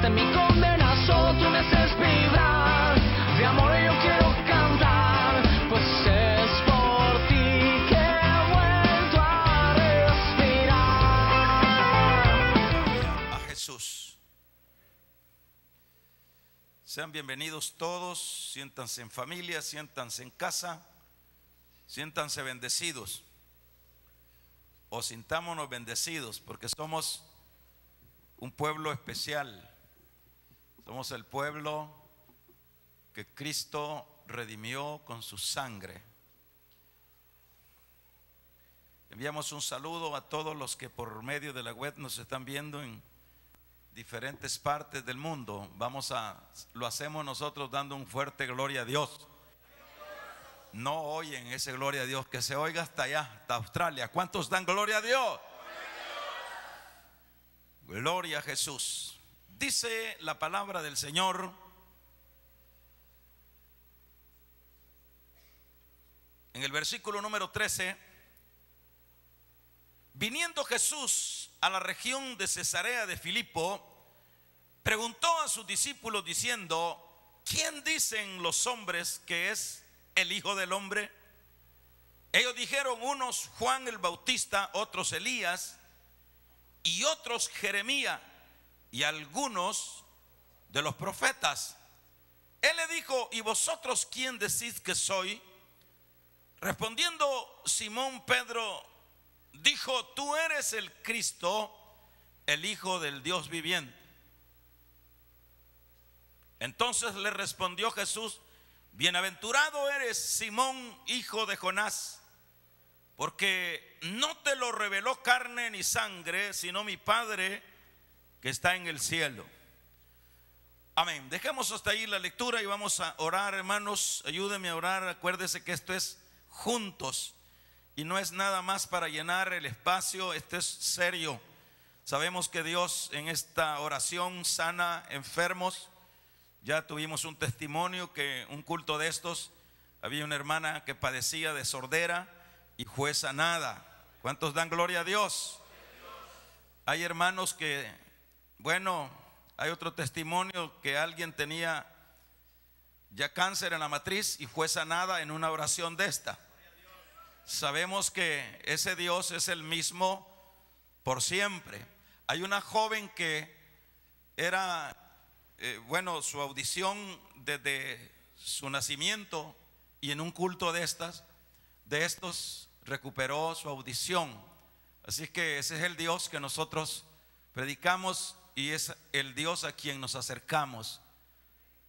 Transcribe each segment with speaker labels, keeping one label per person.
Speaker 1: pagaste mi condena, solo tú me haces vibrar. De amor yo quiero cantar, pues es por ti que he vuelto a respirar.
Speaker 2: A Jesús. Sean bienvenidos todos, siéntanse en familia, siéntanse en casa, siéntanse bendecidos o sintámonos bendecidos porque somos un pueblo especial. Somos el pueblo que Cristo redimió con su sangre. Enviamos un saludo a todos los que por medio de la web nos están viendo en diferentes partes del mundo. Lo hacemos nosotros dando un fuerte gloria a Dios. No oyen ese gloria a Dios, que se oiga hasta allá, hasta Australia. ¿Cuántos dan gloria a Dios? Gloria a Jesús. Dice la palabra del Señor en el versículo número 13: viniendo Jesús a la región de Cesarea de Filipo, preguntó a sus discípulos diciendo: ¿quién dicen los hombres que es el Hijo del Hombre? Ellos dijeron, unos Juan el Bautista, otros Elías, y otros Jeremías, y algunos de los profetas. Él le dijo: ¿y vosotros quién decís que soy? Respondiendo Simón Pedro dijo: tú eres el Cristo, el Hijo del Dios viviente. Entonces le respondió Jesús: bienaventurado eres, Simón, hijo de Jonás, porque no te lo reveló carne ni sangre, sino mi Padre que está en el cielo. Amén. Dejemos hasta ahí la lectura y vamos a orar, hermanos. Ayúdenme a orar. Acuérdese que esto es juntos y no es nada más para llenar el espacio. Esto es serio. Sabemos que Dios en esta oración sana enfermos. Ya tuvimos un testimonio que un culto de estos había una hermana que padecía de sordera y fue sanada. ¿Cuántos dan gloria a Dios? Hay hermanos que, bueno, hay otro testimonio que alguien tenía ya cáncer en la matriz y fue sanada en una oración de esta. Sabemos que ese Dios es el mismo por siempre. Hay una joven que era su audición desde su nacimiento, y en un culto de estos recuperó su audición. Así que ese es el Dios que nosotros predicamos y es el Dios a quien nos acercamos.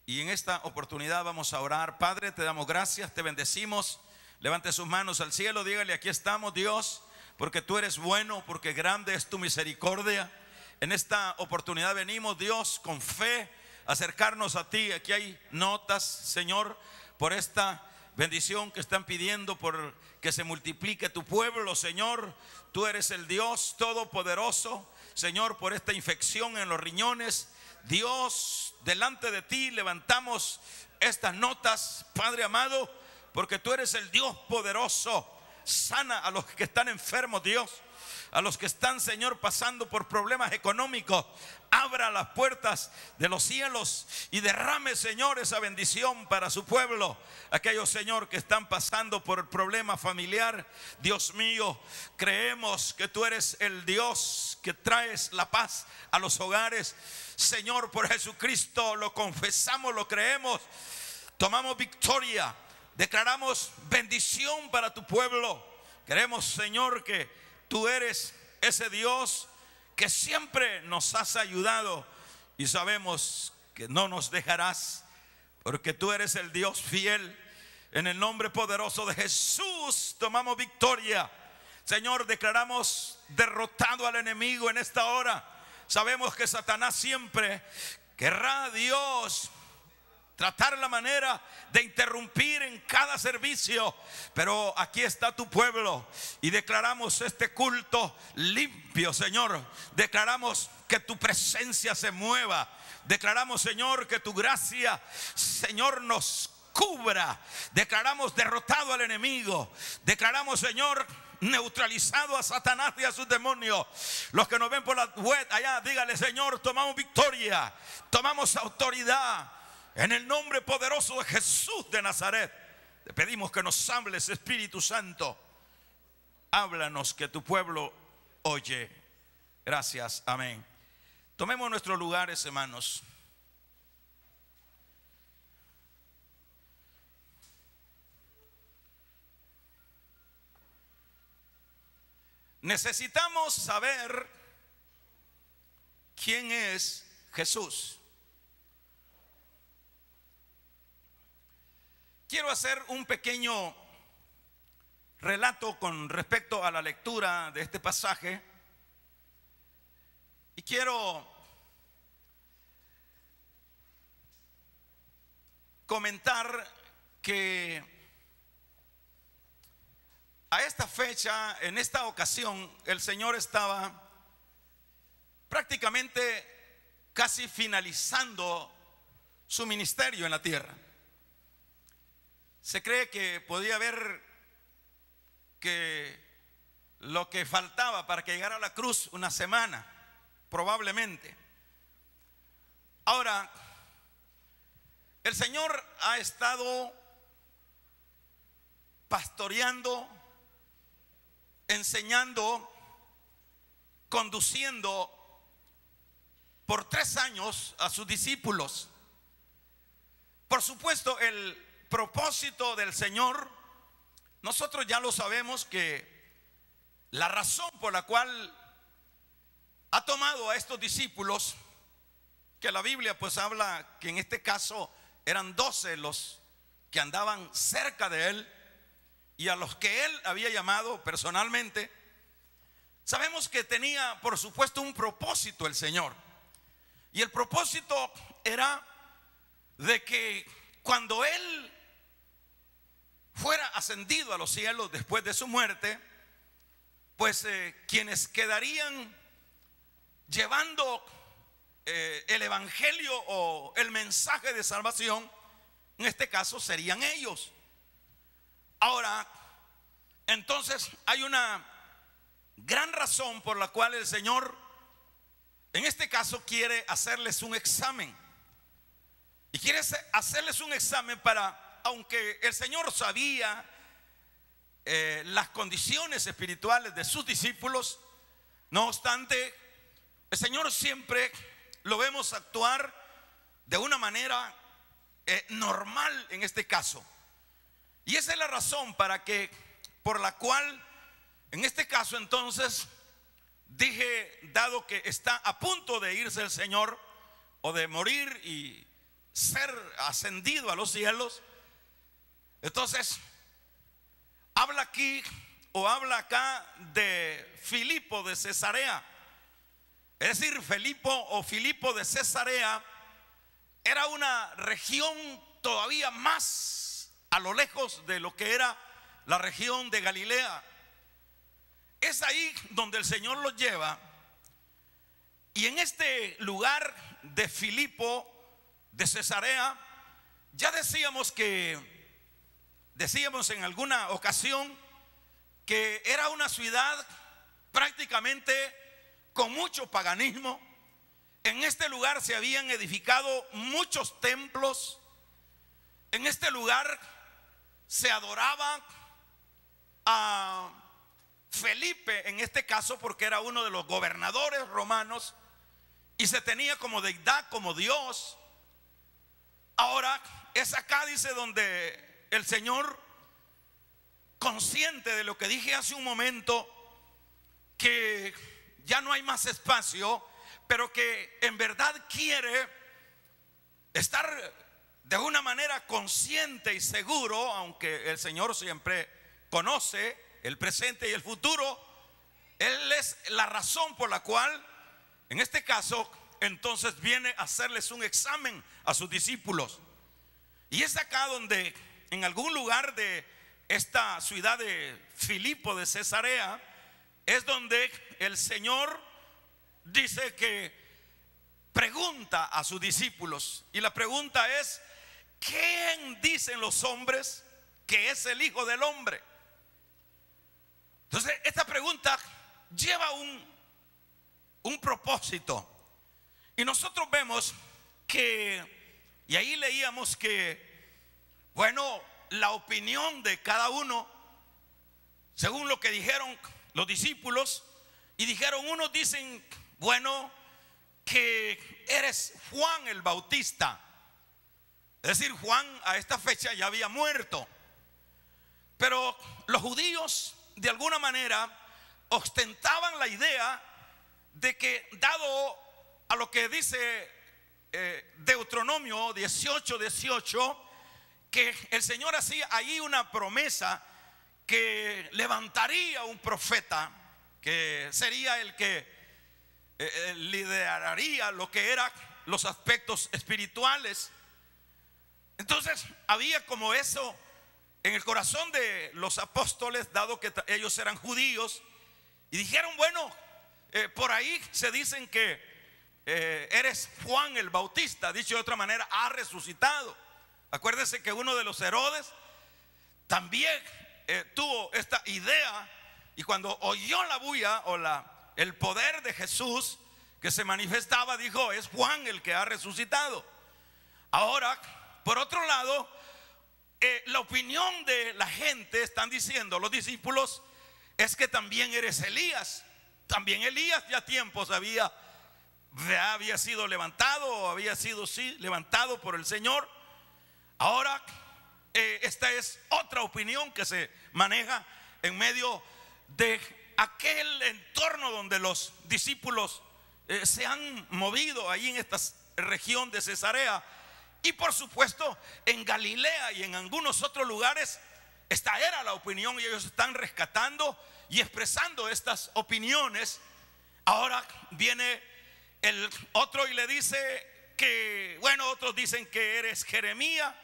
Speaker 2: Y en esta oportunidad vamos a orar. Padre, te damos gracias, te bendecimos. Levante sus manos al cielo, dígale: aquí estamos, Dios, porque tú eres bueno, porque grande es tu misericordia. En esta oportunidad venimos, Dios, con fe, a acercarnos a ti. Aquí hay notas, Señor, por esta bendición que están pidiendo, por que se multiplique tu pueblo, Señor. Tú eres el Dios todopoderoso, Señor, por esta infección en los riñones. Dios, delante de ti levantamos estas notas, Padre amado, porque tú eres el Dios poderoso. Sana a los que están enfermos, Dios. A los que están, Señor, pasando por problemas económicos, abra las puertas de los cielos y derrame, Señor, esa bendición para su pueblo. Aquellos, Señor, que están pasando por el problema familiar, Dios mío, creemos que tú eres el Dios que traes la paz a los hogares. Señor, por Jesucristo lo confesamos, lo creemos, tomamos victoria, declaramos bendición para tu pueblo. Queremos, Señor, que tú eres ese Dios que siempre nos has ayudado y sabemos que no nos dejarás, porque tú eres el Dios fiel. En el nombre poderoso de Jesús tomamos victoria. Señor, declaramos derrotado al enemigo en esta hora. Sabemos que Satanás siempre querrá, Dios, tratar la manera de interrumpir en cada servicio, pero aquí está tu pueblo y declaramos este culto limpio, Señor. Declaramos que tu presencia se mueva. Declaramos, Señor, que tu gracia, Señor, nos cubra. Declaramos derrotado al enemigo. Declaramos, Señor, neutralizado a Satanás y a sus demonios. Los que nos ven por la web allá, dígale: Señor, tomamos victoria, tomamos autoridad en el nombre poderoso de Jesús de Nazaret. Te pedimos que nos hables, Espíritu Santo. Háblanos, que tu pueblo oye. Gracias, amén. Tomemos nuestros lugares, hermanos. Necesitamos saber quién es Jesús. Quiero hacer un pequeño relato con respecto a la lectura de este pasaje y quiero comentar que a esta fecha, en esta ocasión, el Señor estaba prácticamente casi finalizando su ministerio en la tierra. Se cree que podía haber que lo que faltaba para que llegara a la cruz, una semana, probablemente. Ahora, el Señor ha estado pastoreando, enseñando, conduciendo por 3 años a sus discípulos. Por supuesto, el propósito del Señor, nosotros ya lo sabemos, que la razón por la cual ha tomado a estos discípulos, que la Biblia pues habla que en este caso eran 12 los que andaban cerca de él, y a los que él había llamado personalmente, sabemos que tenía por supuesto un propósito el Señor. Y el propósito era de que cuando él fuera ascendido a los cielos después de su muerte, pues quienes quedarían llevando el evangelio o el mensaje de salvación, en este caso serían ellos. Ahora, entonces hay una gran razón por la cual el Señor en este caso quiere hacerles un examen. Y quiere hacerles un examen para, aunque el Señor sabía las condiciones espirituales de sus discípulos, no obstante, el Señor siempre lo vemos actuar de una manera normal en este caso. Y esa es la razón por la cual en este caso entonces dije, dado que está a punto de irse el Señor o de morir y ser ascendido a los cielos, entonces habla aquí o habla acá de Filipo de Cesarea. Es decir, Filipo de Cesarea era una región todavía más a lo lejos de lo que era la región de Galilea. Es ahí donde el Señor los lleva. Y en este lugar de Filipo de Cesarea, ya decíamos en alguna ocasión que era una ciudad prácticamente con mucho paganismo. En este lugar se habían edificado muchos templos. En este lugar se adoraba a Felipe, en este caso porque era uno de los gobernadores romanos y se tenía como deidad, como Dios. Ahora es acá, dice, donde el Señor, consciente de lo que dije hace un momento, que ya no hay más espacio, pero que en verdad quiere estar de una manera consciente y seguro, aunque el Señor siempre conoce el presente y el futuro. Él es la razón por la cual en este caso entonces viene a hacerles un examen a sus discípulos. Y es acá donde en algún lugar de esta ciudad de Filipo de Cesarea es donde el Señor dice que pregunta a sus discípulos, y la pregunta es: ¿quién dicen los hombres que es el Hijo del Hombre? Entonces, esta pregunta lleva un propósito. Y nosotros vemos que, y ahí leíamos que, bueno, la opinión de cada uno, según lo que dijeron los discípulos, y dijeron, unos dicen, bueno, que eres Juan el Bautista. Es decir, Juan a esta fecha ya había muerto. Pero los judíos, de alguna manera, ostentaban la idea de que, dado a lo que dice Deuteronomio 18:18, que el Señor hacía ahí una promesa que levantaría un profeta, que sería el que lideraría lo que eran los aspectos espirituales. Entonces había como eso en el corazón de los apóstoles, dado que ellos eran judíos, y dijeron, bueno, por ahí se dicen que eres Juan el Bautista, dicho de otra manera, ha resucitado. Acuérdense que uno de los Herodes también tuvo esta idea, y cuando oyó la bulla o el poder de Jesús que se manifestaba, dijo, es Juan el que ha resucitado. Ahora, por otro lado, la opinión de la gente, están diciendo los discípulos, es que también eres Elías. También Elías ya tiempos había sido levantado, o había sido levantado por el Señor. Ahora, esta es otra opinión que se maneja en medio de aquel entorno donde los discípulos se han movido ahí en esta región de Cesarea. Y por supuesto en Galilea y en algunos otros lugares esta era la opinión, y ellos están rescatando y expresando estas opiniones. Ahora viene el otro y le dice que, bueno, otros dicen que eres Jeremías,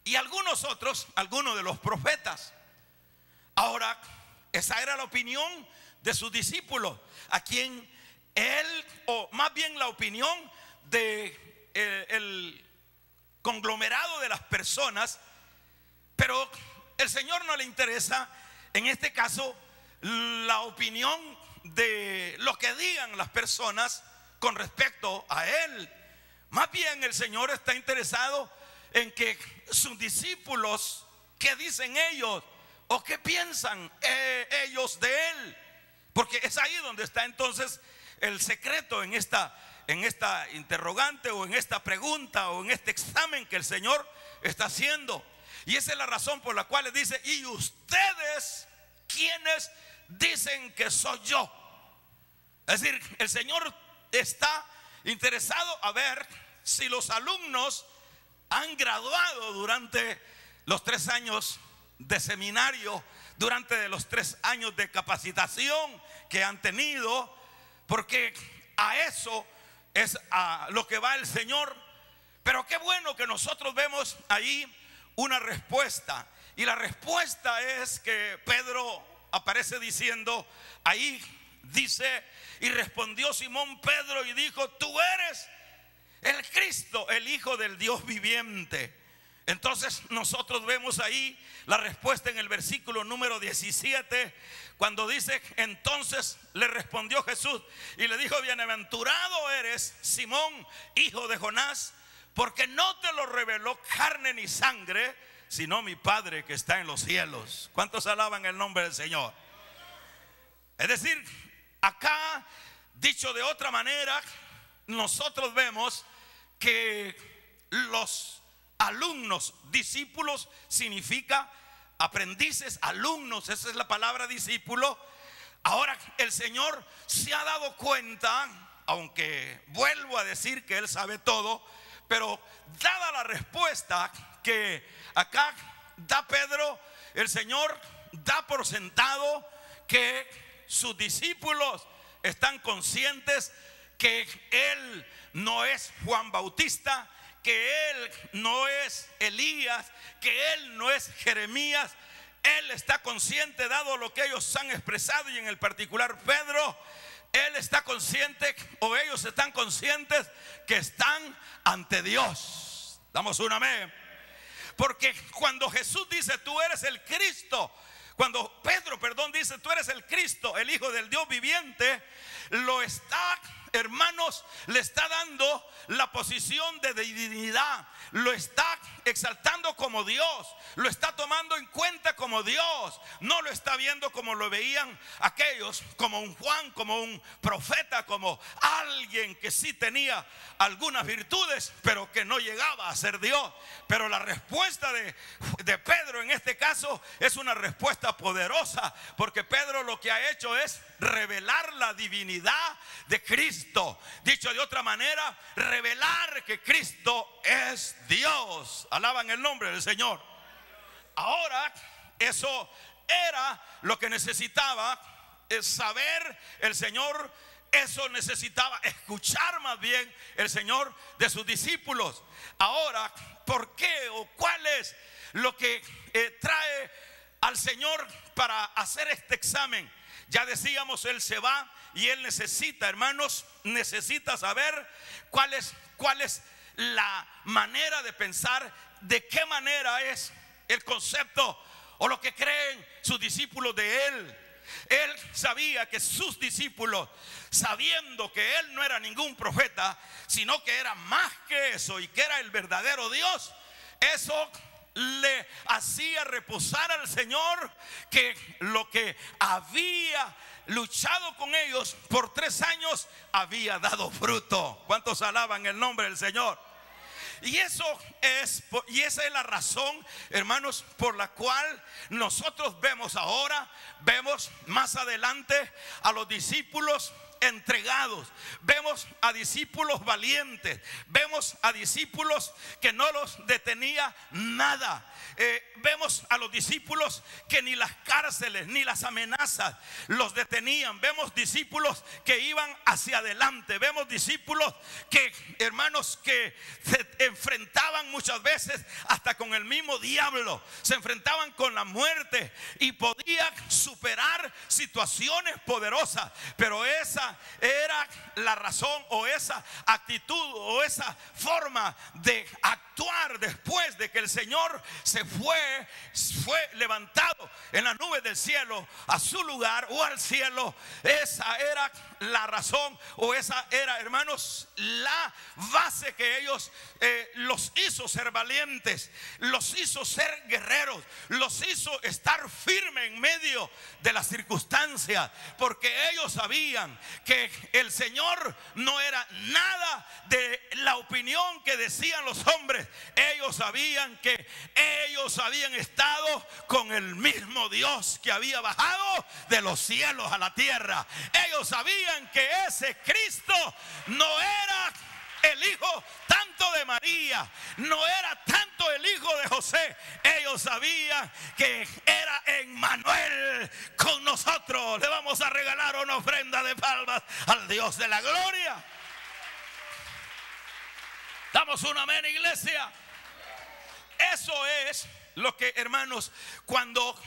Speaker 2: y algunos otros, algunos de los profetas. Ahora, esa era la opinión de sus discípulos, a quien él, o más bien la opinión de el conglomerado de las personas. Pero el Señor no le interesa en este caso la opinión de lo que digan las personas con respecto a Él. Más bien el Señor está interesado en que sus discípulos, ¿qué dicen ellos? ¿O qué piensan ellos de Él? Porque es ahí donde está entonces el secreto en esta interrogante, o en esta pregunta, o en este examen que el Señor está haciendo. Y esa es la razón por la cual le dice, ¿y ustedes quiénes dicen que soy yo? Es decir, el Señor está interesado a ver si los alumnos han graduado durante los 3 años de seminario, durante los 3 años de capacitación que han tenido, porque a eso es a lo que va el Señor. Pero qué bueno que nosotros vemos ahí una respuesta, y la respuesta es que Pedro aparece diciendo, ahí dice, y respondió Simón Pedro y dijo, tú eres el Cristo, el Hijo del Dios viviente. Entonces nosotros vemos ahí la respuesta en el versículo número 17, cuando dice, entonces le respondió Jesús y le dijo, bienaventurado eres Simón, hijo de Jonás, porque no te lo reveló carne ni sangre, sino mi Padre que está en los cielos. ¿Cuántos alaban el nombre del Señor? Es decir, acá, dicho de otra manera, nosotros vemos que los alumnos, discípulos significa aprendices, alumnos, esa es la palabra discípulo. Ahora el Señor se ha dado cuenta, aunque vuelvo a decir que Él sabe todo, pero dada la respuesta que acá da Pedro, el Señor da por sentado que sus discípulos están conscientes que Él no es Juan Bautista, que Él no es Elías, que Él no es Jeremías. Él está consciente, dado lo que ellos han expresado, y en el particular Pedro, él está consciente, o ellos están conscientes, que están ante Dios. Damos un amén. Porque cuando Jesús dice, tú eres el Cristo, cuando Pedro, perdón, dice: tú eres el Cristo, el Hijo del Dios viviente, lo está, hermanos, le está dando la posición de divinidad, lo está exaltando como Dios, lo está tomando en cuenta como Dios, no lo está viendo como lo veían aquellos, como un Juan, como un profeta, como alguien que sí tenía algunas virtudes, pero que no llegaba a ser Dios. Pero la respuesta de Pedro en este caso es una respuesta poderosa, porque Pedro lo que ha hecho es revelar la divinidad de Cristo. Dicho de otra manera, revelar que Cristo es Dios. Alaban el nombre del Señor. Ahora, eso era lo que necesitaba saber el Señor. Eso necesitaba escuchar más bien el Señor de sus discípulos. Ahora, ¿por qué o cuál es lo que trae al Señor para hacer este examen? Ya decíamos, Él se va y Él necesita, hermanos, necesita saber cuál es la manera de pensar, de qué manera es el concepto o lo que creen sus discípulos de Él. Él sabía que sus discípulos, sabiendo que Él no era ningún profeta, sino que era más que eso y que era el verdadero Dios, eso le hacía reposar al Señor que lo que había luchado con ellos por 3 años había dado fruto. ¿Cuántos alaban el nombre del Señor? Y esa es la razón, hermanos, por la cual nosotros vemos ahora, vemos más adelante a los discípulos entregados, vemos a discípulos valientes, vemos a discípulos que no los detenía nada. Vemos a los discípulos que ni las cárceles ni las amenazas los detenían. Vemos discípulos que iban hacia adelante. Vemos discípulos que, hermanos, que se enfrentaban muchas veces hasta con el mismo diablo, se enfrentaban con la muerte y podían superar situaciones poderosas. Pero esa era la razón, o esa actitud, o esa forma de actuar después de que el Señor se fue levantado en las nubes del cielo a su lugar o al cielo. Esa era la razón, o esa era, hermanos, la base que ellos los hizo ser valientes, los hizo ser guerreros, los hizo estar firmes en medio de las circunstancias, porque ellos sabían que el Señor no era nada de la opinión que decían los hombres. Ellos sabían que ellos habían estado con el mismo Dios que había bajado de los cielos a la tierra. Ellos sabían que ese Cristo no era el hijo tanto de María, no era tanto el hijo de José. Ellos sabían que era Emmanuel con nosotros. Le vamos a regalar una ofrenda de palmas al Dios de la gloria. Damos un amén, iglesia. Eso es lo que, hermanos, cuando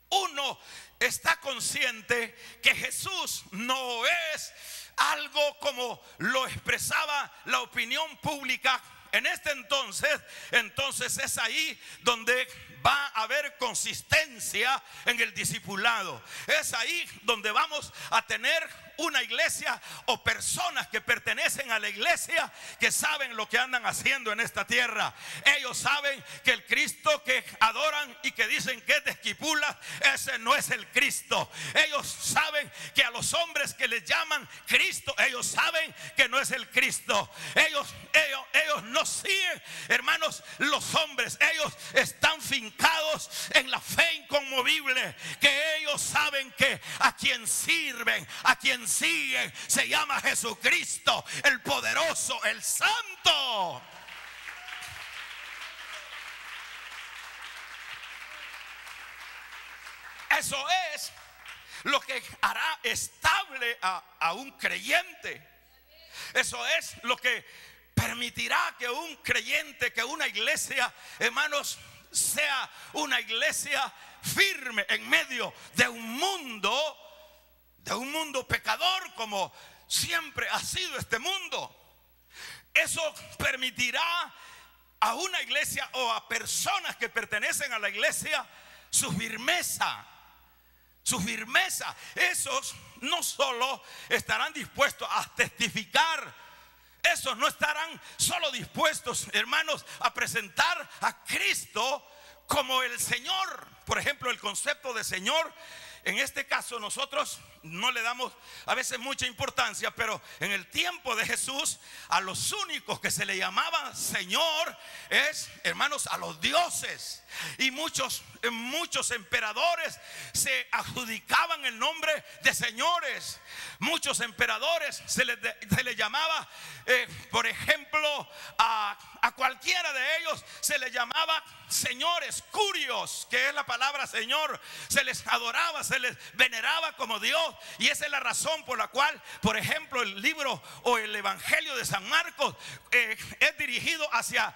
Speaker 2: uno está consciente que Jesús no es algo como lo expresaba la opinión pública en este entonces es ahí donde va a haber consistencia en el discipulado. Es ahí donde vamos a tener una iglesia o personas que pertenecen a la iglesia que saben lo que andan haciendo en esta tierra. Ellos saben que el Cristo que adoran y que dicen que es de Esquipulas, ese no es el Cristo. Ellos saben que a los hombres que les llaman Cristo, ellos saben que no es el Cristo. Ellos no siguen, hermanos, los hombres. Ellos están fincados en la fe inconmovible, que ellos saben que a quien sirven, a quien siguen, se llama Jesucristo, el poderoso, el santo. Eso es lo que hará estable a un creyente. Eso es lo que permitirá que un creyente, que una iglesia, hermanos, sea una iglesia firme en medio de un mundo pecador, como siempre ha sido este mundo. Eso permitirá a una iglesia o a personas que pertenecen a la iglesia su firmeza. su firmeza. Esos no solo estarán dispuestos a testificar, esos no estarán solo dispuestos, hermanos, a presentar a Cristo como el Señor. Por ejemplo, el concepto de Señor, en este caso nosotros no le damos a veces mucha importancia, pero en el tiempo de Jesús, a los únicos que se le llamaba Señor es, hermanos, a los dioses. Y muchos emperadores se adjudicaban el nombre de señores. Muchos emperadores se le llamaba, por ejemplo, a cualquiera de ellos se le llamaba señores, curios, que es la palabra Señor. Se les adoraba, se les veneraba como Dios. Y esa es la razón por la cual, por ejemplo, el libro o el Evangelio de San Marcos es dirigido hacia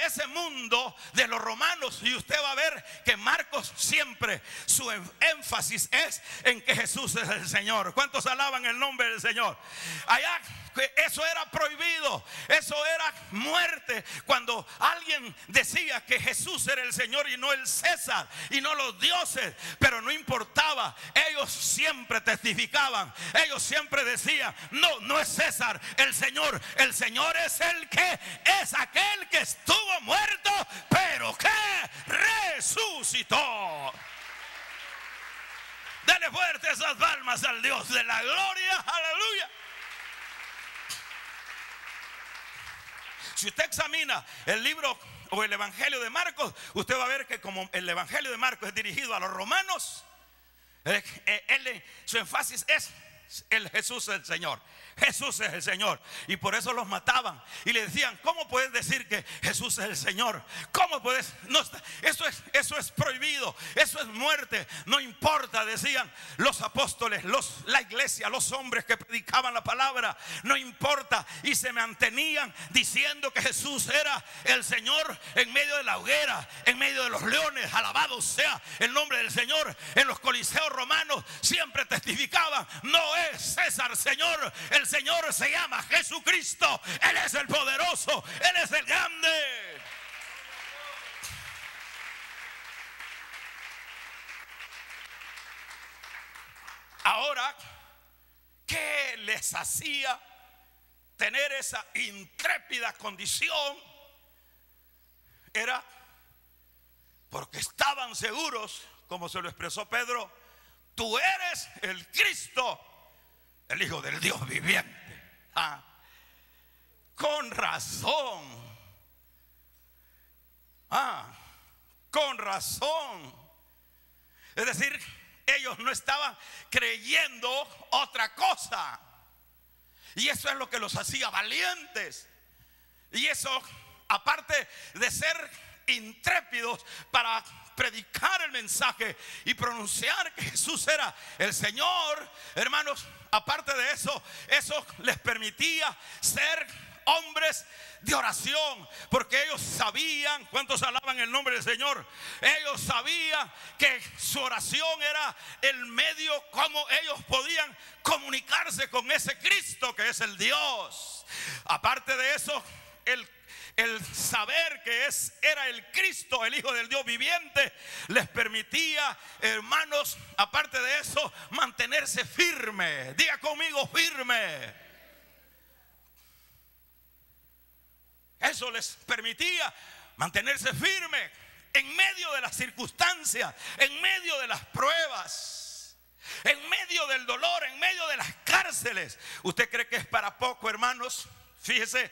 Speaker 2: ese mundo de los romanos. Y usted va a ver que Marcos siempre su énfasis es en que Jesús es el Señor. ¿Cuántos alaban el nombre del Señor? Allá eso era prohibido, eso era muerte. Cuando alguien decía que Jesús era el Señor y no el César y no los dioses, pero no importaba, ellos siempre testificaban, ellos siempre decían: no es César el Señor es el que es aquel que estuvo muerto pero que resucitó. Dale fuerte esas palmas al Dios de la gloria, aleluya. Si usted examina el libro o el Evangelio de Marcos, usted va a ver que como el Evangelio de Marcos es dirigido a los romanos, su énfasis es el Jesús es el Señor. Jesús es el Señor. Y por eso los mataban y le decían: ¿cómo puedes decir que Jesús es el Señor? ¿Cómo puedes? No, eso es prohibido, eso es muerte. No importa, decían los apóstoles, la iglesia, los hombres que predicaban la palabra, no importa. Y se mantenían diciendo que Jesús era el Señor en medio de la hoguera, en medio de los leones. Alabado sea el nombre del Señor. En los coliseos romanos siempre testificaban: no es César Señor, el Señor se llama Jesucristo. Él es el poderoso, Él es el grande. Ahora, ¿qué les hacía tener esa intrépida condición? Era porque estaban seguros, como se lo expresó Pedro: tú eres el Cristo, el Hijo del Dios viviente. Con razón. Con razón. Es decir, ellos no estaban creyendo otra cosa. Y eso es lo que los hacía valientes. Y eso, aparte de ser intrépidos para predicar el mensaje y pronunciar que Jesús era el Señor, hermanos, aparte de eso, eso les permitía ser hombres de oración, porque ellos sabían, ¿cuántos alaban el nombre del Señor? Ellos sabían que su oración era el medio como ellos podían comunicarse con ese Cristo que es el Dios. Aparte de eso, el saber que era el Cristo, el Hijo del Dios viviente, les permitía, hermanos, aparte de eso, mantenerse firme. Diga conmigo: firme. Eso les permitía mantenerse firme en medio de las circunstancias, en medio de las pruebas, en medio del dolor, en medio de las cárceles. ¿Usted cree que es para poco, hermanos? Fíjese,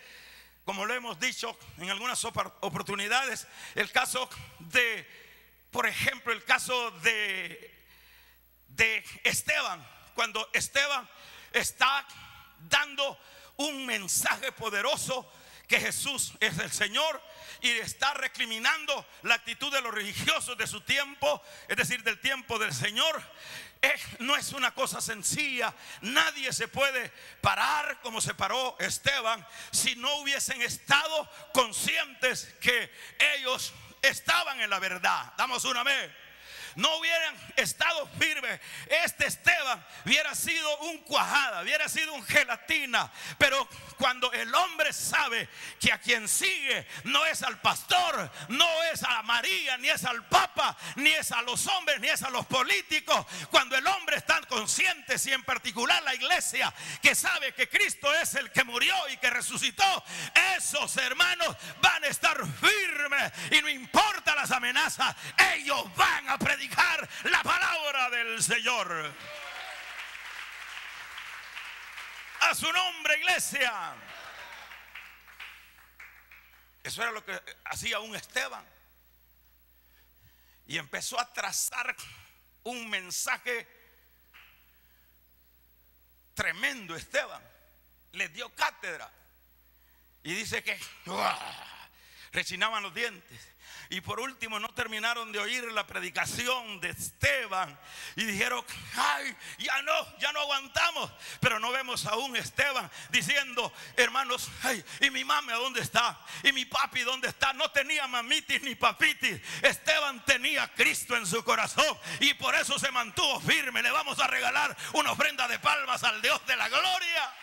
Speaker 2: como lo hemos dicho en algunas oportunidades, el caso de, por ejemplo, el caso de Esteban. Cuando Esteban está dando un mensaje poderoso que Jesús es el Señor, y está recriminando la actitud de los religiosos de su tiempo, es decir, del tiempo del Señor. No es una cosa sencilla. Nadie se puede parar como se paró Esteban si no hubiesen estado conscientes que ellos estaban en la verdad. Damos un amén. no hubieran estado firmes, este Esteban hubiera sido un cuajada, hubiera sido un gelatina. Pero cuando el hombre sabe que a quien sigue no es al pastor, no es a María, ni es al Papa, ni es a los hombres, ni es a los políticos, cuando el hombre está consciente, y en particular la iglesia, que sabe que Cristo es el que murió y que resucitó, esos hermanos van a estar firmes y no importa las amenazas, ellos van a predicar la palabra del Señor. A su nombre, iglesia. Eso era lo que hacía un Esteban. Y empezó a trazar un mensaje tremendo. Esteban les dio cátedra. Y dice que rechinaban los dientes. Y por último no terminaron de oír la predicación de Esteban y dijeron: ay, ya no aguantamos. Pero no vemos a un Esteban diciendo: hermanos, ay, ¿y mi mami a dónde está? ¿Y mi papi dónde está? No tenía mamitis ni papitis. Esteban tenía a Cristo en su corazón y por eso se mantuvo firme. Le vamos a regalar una ofrenda de palmas al Dios de la gloria.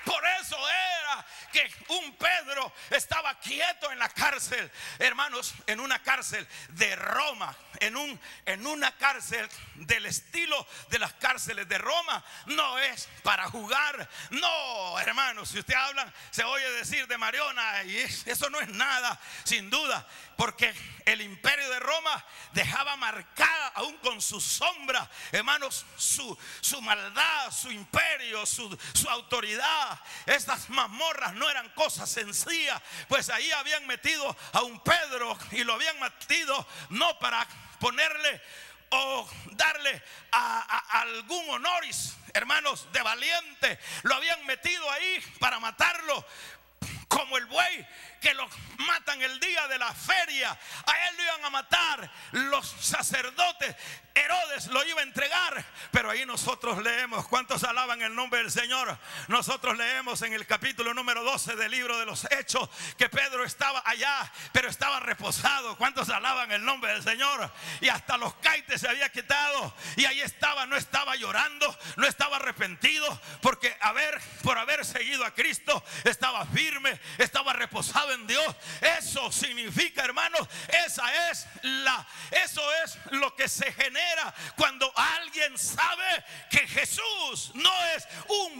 Speaker 2: Por eso era que un Pedro estaba quieto en la cárcel, hermanos, en una cárcel de Roma, en una cárcel del estilo de las cárceles de Roma. No es para jugar, no, hermanos. Si usted habla, se oye decir de Mariona, y eso no es nada, sin duda, porque el imperio de Roma dejaba marcada aún con su sombra, hermanos, su maldad, su imperio, su autoridad. Estas mazmorras no eran cosas sencillas, pues ahí habían metido a un Pedro y lo habían metido no para ponerle o darle a algún honoris, hermanos, de valiente. Lo habían metido ahí para matarlo, como el buey que lo matan el día de la feria. A él lo iban a matar los sacerdotes. Herodes lo iba a entregar. Pero ahí nosotros leemos, ¿cuántos alaban el nombre del Señor? Nosotros leemos en el capítulo número 12 del libro de los Hechos que Pedro estaba allá, pero estaba reposado. ¿Cuántos alaban el nombre del Señor? Y hasta los caites se había quitado. Y ahí estaba, no estaba llorando, no estaba arrepentido, porque por haber seguido a Cristo estaba firme, estaba reposado en Dios. Eso significa, hermanos, eso es lo que se genera cuando alguien sabe que Jesús no es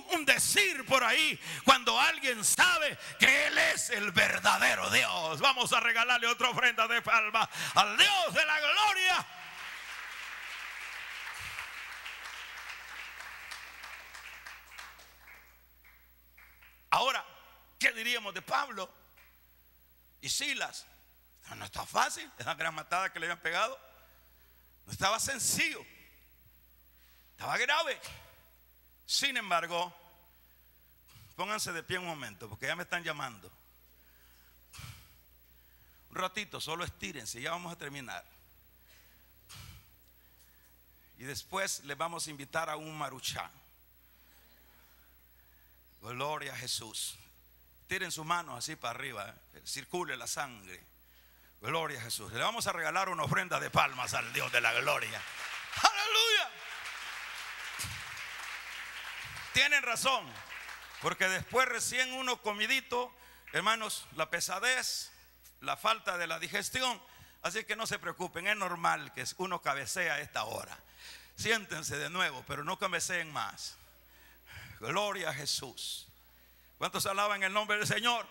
Speaker 2: un decir por ahí, cuando alguien sabe que Él es el verdadero Dios. Vamos a regalarle otra ofrenda de palma al Dios de la gloria. Ahora, ¿qué diríamos de Pablo y Silas? No está fácil, esa gran matada que le habían pegado. No estaba sencillo, estaba grave. Sin embargo, pónganse de pie un momento, porque ya me están llamando. Un ratito, solo estírense, ya vamos a terminar. Y después les vamos a invitar a un maruchán. Gloria a Jesús. Tiren sus manos así para arriba, circule la sangre. Gloria a Jesús. Le vamos a regalar una ofrenda de palmas al Dios de la gloria. Aleluya. Tienen razón, porque después recién uno comidito, hermanos, la pesadez, la falta de la digestión. Así que no se preocupen, es normal que uno cabecea a esta hora. Siéntense de nuevo, pero no cabeceen más. Gloria a Jesús. ¿Cuántos alaban el nombre del Señor?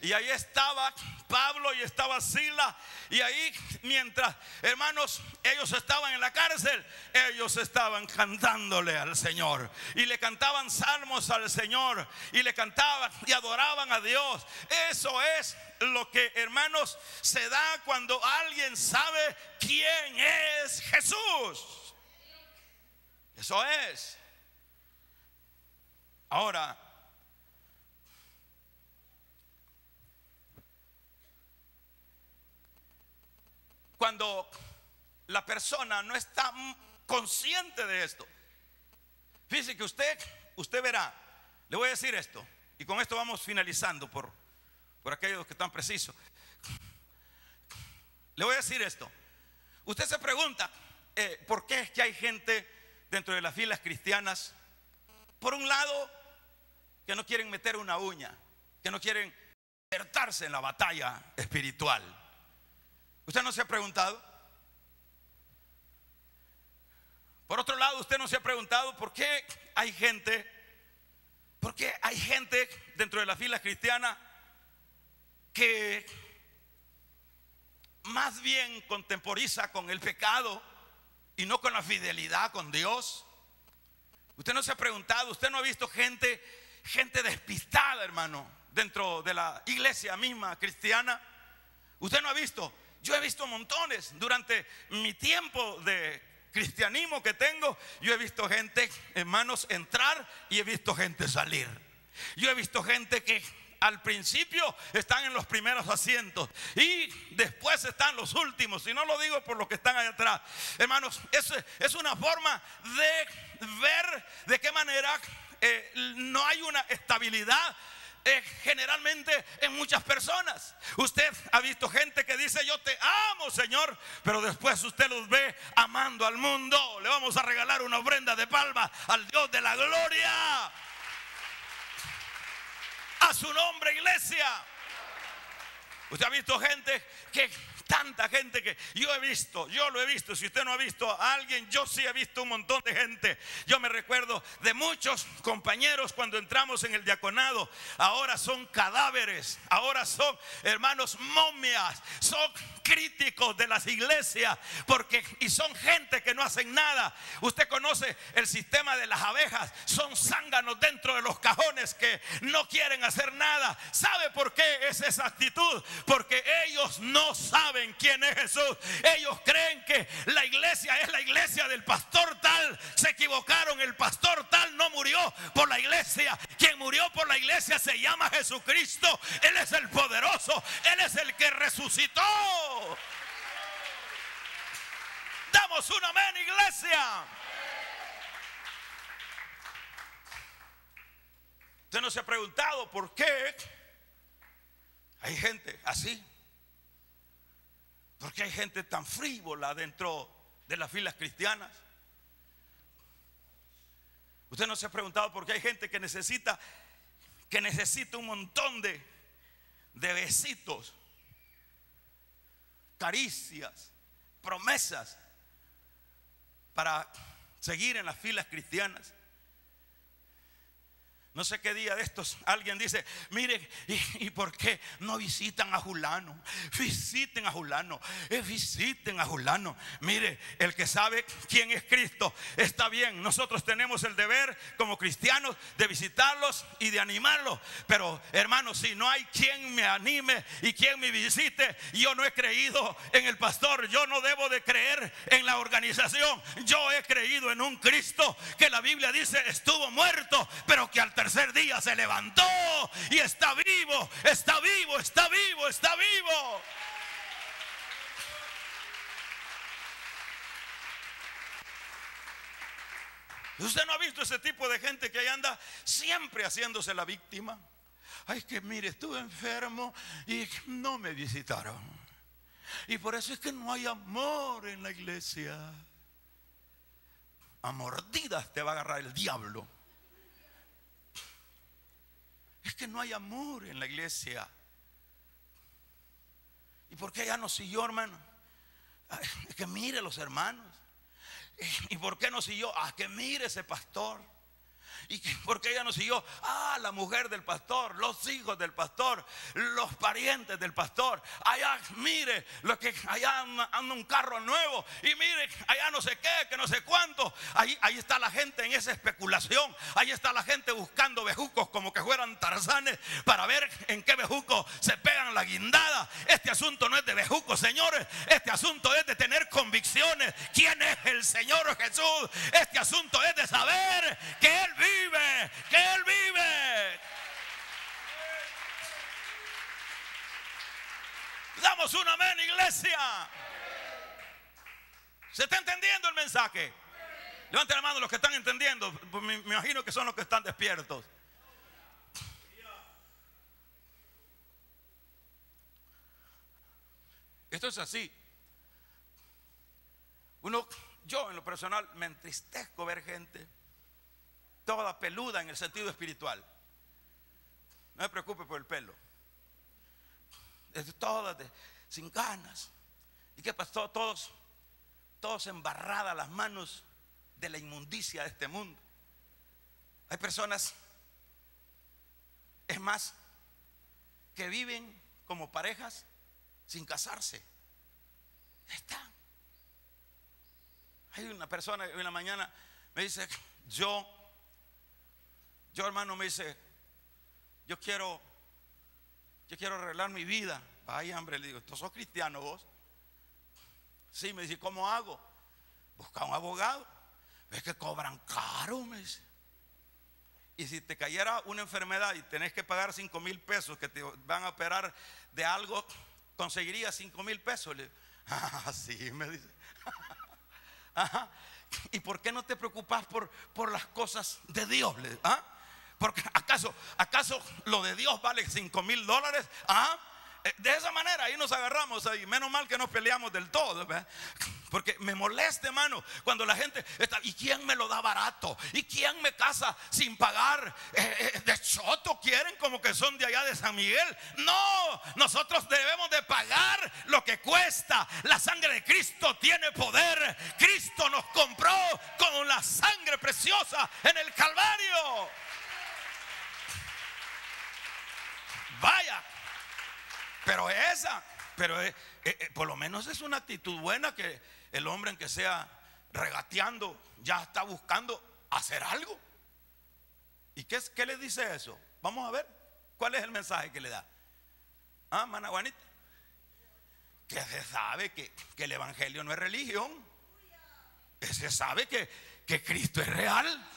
Speaker 2: Y ahí estaba Pablo y estaba Silas. Y ahí, mientras, hermanos, ellos estaban en la cárcel, ellos estaban cantándole al Señor. Y le cantaban salmos al Señor. Y le cantaban y adoraban a Dios. Eso es lo que, hermanos, se da cuando alguien sabe quién es Jesús. Eso es. Ahora, cuando la persona no está consciente de esto, fíjese que usted verá, le voy a decir esto, y con esto vamos finalizando por aquellos que están precisos. Le voy a decir esto. Usted se pregunta, ¿por qué es que hay gente dentro de las filas cristianas, por un lado, que no quieren meter una uña, que no quieren insertarse en la batalla espiritual? ¿Usted no se ha preguntado? Por otro lado, usted no se ha preguntado por qué hay gente dentro de las filas cristianas que más bien contemporiza con el pecado y no con la fidelidad con Dios. Usted no se ha preguntado, usted no ha visto gente despistada, hermano, dentro de la iglesia misma cristiana. Usted no ha visto. Yo he visto montones durante mi tiempo de cristianismo que tengo. Yo he visto gente, hermanos, entrar y he visto gente salir. Yo he visto gente que al principio están en los primeros asientos y después están los últimos. Y no lo digo por los que están allá atrás, hermanos. Es una forma de ver de qué manera no hay una estabilidad generalmente en muchas personas. Usted ha visto gente que dice: yo te amo, Señor, pero después usted los ve amando al mundo. Le vamos a regalar una ofrenda de palmas al Dios de la gloria. A su nombre, iglesia. Usted ha visto gente tanta gente que yo lo he visto. Si usted no ha visto a alguien, yo sí he visto un montón de gente. Yo me recuerdo de muchos compañeros cuando entramos en el diaconado. Ahora son cadáveres, ahora son, hermanos, momias, son críticos de las iglesias, y son gente que no hacen nada. Usted conoce el sistema de las abejas, son zánganos dentro de los cajones que no quieren hacer nada. ¿Sabe por qué es esa actitud? Porque ellos no saben quién es Jesús. Ellos creen que la iglesia es la iglesia del pastor tal. Se equivocaron, el pastor tal no murió por la iglesia. Quien murió por la iglesia se llama Jesucristo. Él es el poderoso, Él es el que resucitó. Damos un amén, iglesia. Usted no se ha preguntado por qué hay gente así. ¿Por qué hay gente tan frívola dentro de las filas cristianas? Usted no se ha preguntado por qué hay gente que necesita un montón de besitos, caricias, promesas para seguir en las filas cristianas. No sé qué día de estos alguien dice: miren, ¿y por qué no visitan a fulano? Visiten a fulano, visiten a fulano. Mire, el que sabe quién es Cristo está bien. Nosotros tenemos el deber como cristianos de visitarlos y de animarlos. Pero hermanos, si no hay quien me anime y quien me visite, yo no he creído en el pastor. Yo no debo de creer en la organización. Yo he creído en un Cristo que la Biblia dice estuvo muerto, pero que al tercer día se levantó y está vivo, está vivo, está vivo, está vivo. ¿Usted no ha visto ese tipo de gente que ahí anda siempre haciéndose la víctima? Ay, que mire, estuve enfermo y no me visitaron. Y por eso es que no hay amor en la iglesia. A mordidas te va a agarrar el diablo. Es que no hay amor en la iglesia. ¿Y por qué ya no siguió, hermano? Es que mire los hermanos. ¿Y por qué no siguió? Que mire ese pastor. ¿Y por qué ella no siguió? La mujer del pastor, los hijos del pastor, los parientes del pastor. Allá, mire, allá anda un carro nuevo. Y mire, allá no sé qué, que no sé cuánto. Ahí está la gente en esa especulación. Ahí está la gente buscando bejucos como que fueran tarzanes para ver en qué bejuco se pegan la guindada. Este asunto no es de bejucos, señores. Este asunto es de tener convicciones. ¿Quién es el Señor Jesús? Este asunto es de saber que Él vive. Que Él vive. Damos un amén, iglesia. ¿Se está entendiendo el mensaje? Levanten la mano los que están entendiendo. Me imagino que son los que están despiertos. Esto es así. Yo en lo personal me entristezco ver gente toda peluda en el sentido espiritual. No me preocupe por el pelo. Es todas sin ganas. ¿Y qué pasó? Todos embarradas las manos de la inmundicia de este mundo. Hay personas, es más, que viven como parejas sin casarse. Están. Hay una persona que en la mañana me dice, yo hermano, me dice, yo quiero arreglar mi vida. Vaya, hombre, le digo, ¿tú sos cristiano vos? Sí, me dice, ¿cómo hago? Busca un abogado. Es que cobran caro, me dice. Y si te cayera una enfermedad y tenés que pagar 5,000 pesos, que te van a operar de algo, conseguirías 5,000 pesos. Le digo, sí, me dice. Ajá. ¿Y por qué no te preocupas por las cosas de Dios? ¿Ah? Porque ¿acaso lo de Dios vale $5,000? ¿Ah? De esa manera ahí nos agarramos ahí. Menos mal que no peleamos del todo, ¿verdad? Porque me molesta, hermano, cuando la gente está, ¿y quién me lo da barato? ¿Y quién me casa sin pagar? De choto quieren, como que son de allá de San Miguel. No, nosotros debemos de pagar lo que cuesta. La sangre de Cristo tiene poder. Cristo nos compró con la sangre preciosa en el Calvario. Vaya. Pero por lo menos es una actitud buena, que el hombre, en que sea regateando, ya está buscando hacer algo. ¿Y qué le dice eso? Vamos a ver cuál es el mensaje que le da. Ah, mana Juanita, que se sabe que el evangelio no es religión. Se sabe que Cristo es real.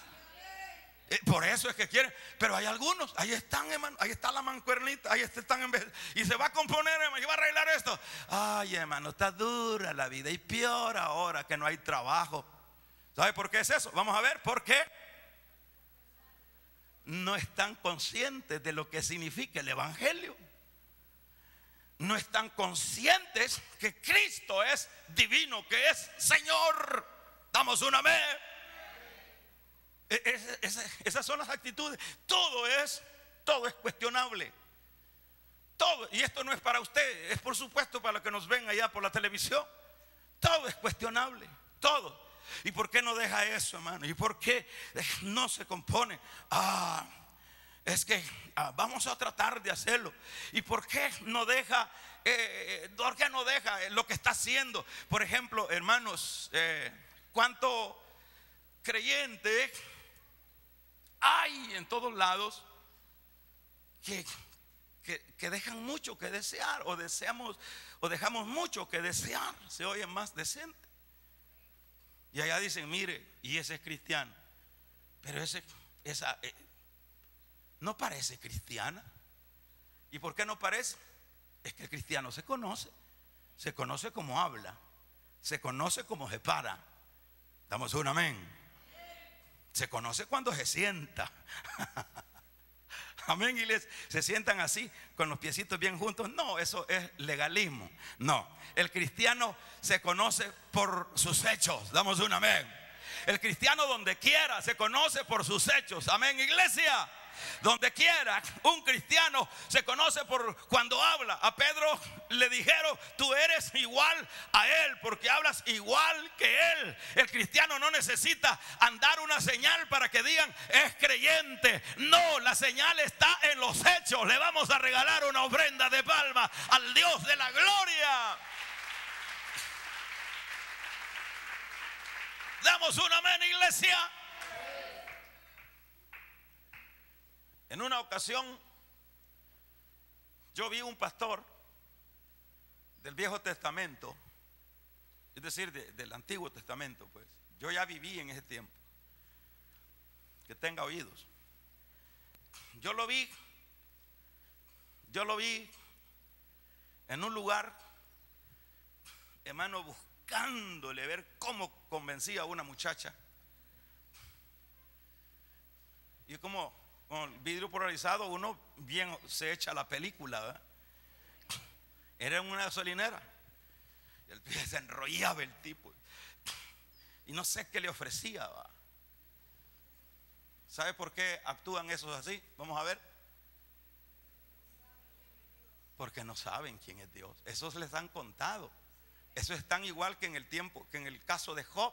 Speaker 2: Por eso es que quieren. Pero hay algunos, ahí están, hermano, ahí está la mancuernita, ahí están, y se va a componer, hermano, y va a arreglar esto. Ay, hermano, está dura la vida, y peor ahora que no hay trabajo. ¿Sabe por qué es eso? Vamos a ver por qué. No están conscientes de lo que significa el evangelio. No están conscientes que Cristo es divino, que es Señor. Damos un amén. Esas son las actitudes. Todo es cuestionable. Todo. Y esto no es para usted, es por supuesto para los que nos ven allá por la televisión. Todo es cuestionable. Todo. ¿Y por qué no deja eso, hermano? ¿Y por qué no se compone? Es que vamos a tratar de hacerlo. ¿Y por qué no deja? ¿Por qué no deja lo que está haciendo? Por ejemplo, hermanos, ¿cuánto creyente hay en todos lados que dejan mucho que desear, o dejamos mucho que desear? Se oye más decente. Y allá dicen, mire, y ese es cristiano, pero esa no parece cristiana. ¿Y por qué no parece? Es que el cristiano se conoce como habla, se conoce como se para. Damos un amén. Se conoce cuando se sienta. Amén, iglesia. Se sientan así, con los piecitos bien juntos. No, eso es legalismo. No, el cristiano se conoce por sus hechos. Damos un amén. El cristiano, donde quiera, se conoce por sus hechos. Amén, iglesia. Donde quiera, un cristiano se conoce por cuando habla. A Pedro le dijeron, tú eres igual a él, porque hablas igual que él. El cristiano no necesita andar una señal para que digan es creyente. No, la señal está en los hechos. Le vamos a regalar una ofrenda de palma al Dios de la gloria. Damos un amén, iglesia. En una ocasión yo vi un pastor del Viejo Testamento, es decir, del Antiguo Testamento, pues. Yo ya viví en ese tiempo. Que tenga oídos. Yo lo vi en un lugar, hermano, buscándole ver cómo convencía a una muchacha. Y como con el vidrio polarizado uno bien se echa la película, ¿verdad? Era en una gasolinera. El pibe se enrollaba el tipo. Y no sé qué le ofrecía, ¿va? ¿Sabe por qué actúan esos así? Vamos a ver. Porque no saben quién es Dios. Esos les han contado. Eso es tan igual que en el tiempo, que en el caso de Job.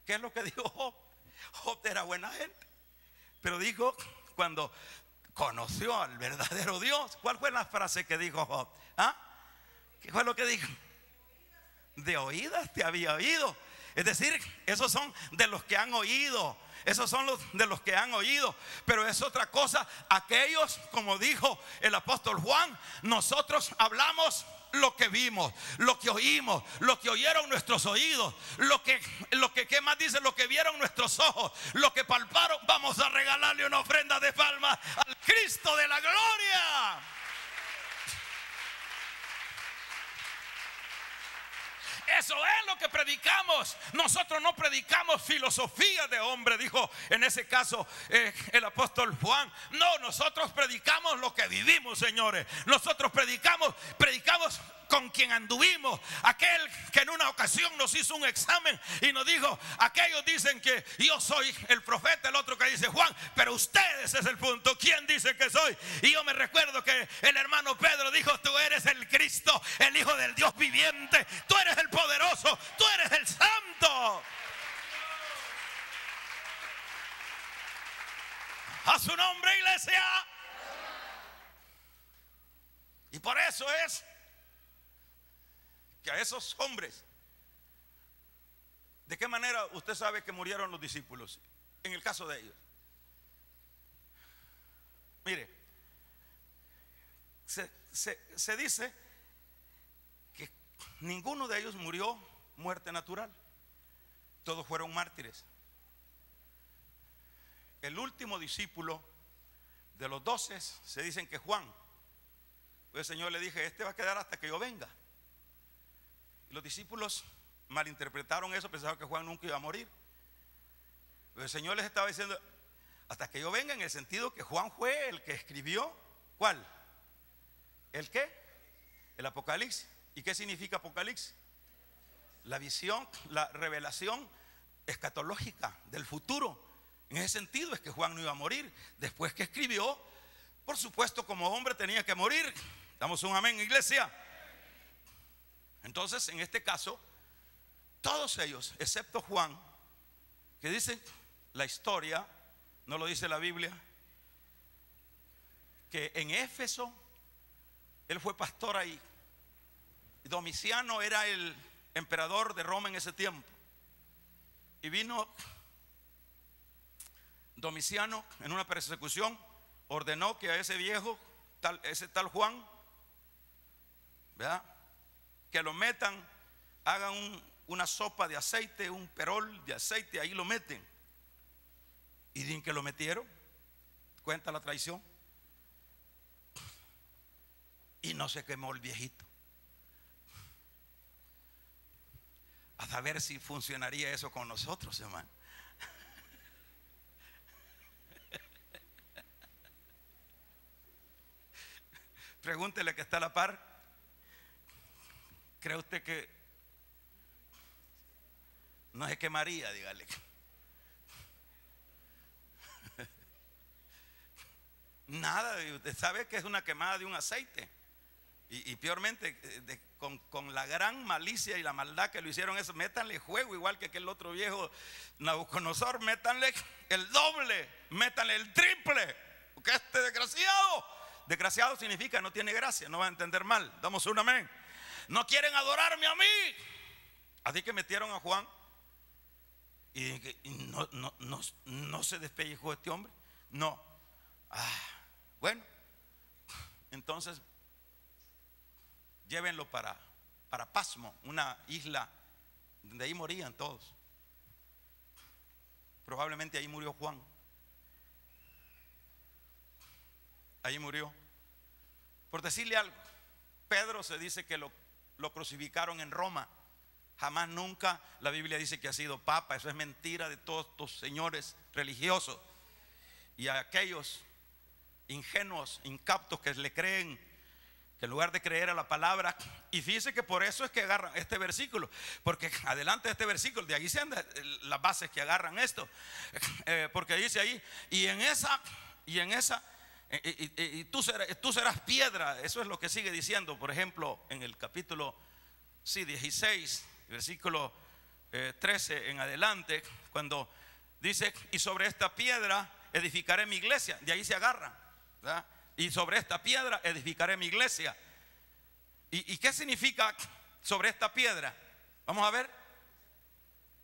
Speaker 2: ¿Qué es lo que dijo Job? Job era buena gente, pero dijo, cuando conoció al verdadero Dios, ¿cuál fue la frase que dijo Job? ¿Ah? ¿Qué fue lo que dijo? De oídas te había oído. Es decir, esos son de los que han oído. Esos son de los que han oído. Pero es otra cosa. Aquellos, como dijo el apóstol Juan, nosotros hablamos lo que vimos, lo que oímos, lo que oyeron nuestros oídos, ¿qué más dice? Lo que vieron nuestros ojos, lo que palparon. Vamos a regalarle una ofrenda de palmas al Cristo de la gloria. Eso es lo que predicamos. Nosotros no predicamos filosofía de hombre, dijo en ese caso el apóstol Juan. No, nosotros predicamos lo que vivimos, señores. Nosotros predicamos con quien anduvimos. Aquel que en una ocasión nos hizo un examen y nos dijo: aquellos dicen que yo soy el profeta, el otro que dice Juan, pero ustedes es el punto. ¿Quién dice que soy? Y yo me recuerdo que el hermano Pedro dijo: tú eres el Cristo, el Hijo del Dios viviente. Tú eres el poderoso, tú eres el santo. A su nombre, iglesia. Y por eso es que a esos hombres, ¿de qué manera usted sabe que murieron los discípulos? En el caso de ellos, mire, se dice que ninguno de ellos murió muerte natural. Todos fueron mártires. El último discípulo de los 12 se dicen que Juan. El Señor le dije: este va a quedar hasta que yo venga. Y los discípulos malinterpretaron eso, pensaban que Juan nunca iba a morir. Pero el Señor les estaba diciendo: hasta que yo venga, en el sentido que Juan fue el que escribió. ¿Cuál? ¿El qué? El Apocalipsis. ¿Y qué significa Apocalipsis? La visión, la revelación escatológica del futuro. En ese sentido es que Juan no iba a morir. Después que escribió, por supuesto, como hombre tenía que morir. Damos un amén, iglesia. Entonces, en este caso, todos ellos, excepto Juan, que dice la historia, no lo dice la Biblia, que en Éfeso él fue pastor ahí. Domiciano era el emperador de Roma en ese tiempo. Y vino Domiciano en una persecución, ordenó que a ese viejo, ese tal Juan, ¿verdad?, que lo metan, hagan una sopa de aceite, un perol de aceite, ahí lo meten. Y dicen que lo metieron, cuenta la tradición, y no se quemó el viejito. A saber si funcionaría eso con nosotros, hermano. Pregúntele que está a la par. ¿Cree usted que no se quemaría? Dígale. Nada, usted sabe que es una quemada de un aceite. Y peormente, con la gran malicia y la maldad que lo hicieron eso, métanle juego, igual que aquel otro viejo Nabucodonosor, métanle el doble, métanle el triple, porque este desgraciado significa no tiene gracia, no va a entender mal, damos un amén. No quieren adorarme a mí. Así que metieron a Juan y no se despellejó este hombre. No. Bueno, entonces llévenlo para Pasmo, una isla donde ahí morían todos. Probablemente ahí murió Juan. Ahí murió. Por decirle algo, Pedro se dice que lo crucificaron en Roma. Jamás nunca la Biblia dice que ha sido papa. Eso es mentira de todos estos señores religiosos. Y a aquellos ingenuos, incaptos que le creen que en lugar de creer a la palabra, y fíjese que por eso es que agarran este versículo, porque adelante de este versículo, de ahí se andan las bases que agarran esto, porque dice ahí, y tú serás piedra. Eso es lo que sigue diciendo, por ejemplo, en el capítulo 16, versículo 13 en adelante, cuando dice, y sobre esta piedra edificaré mi iglesia. De ahí se agarra, ¿verdad? Y sobre esta piedra edificaré mi iglesia. ¿Y qué significa sobre esta piedra? Vamos a ver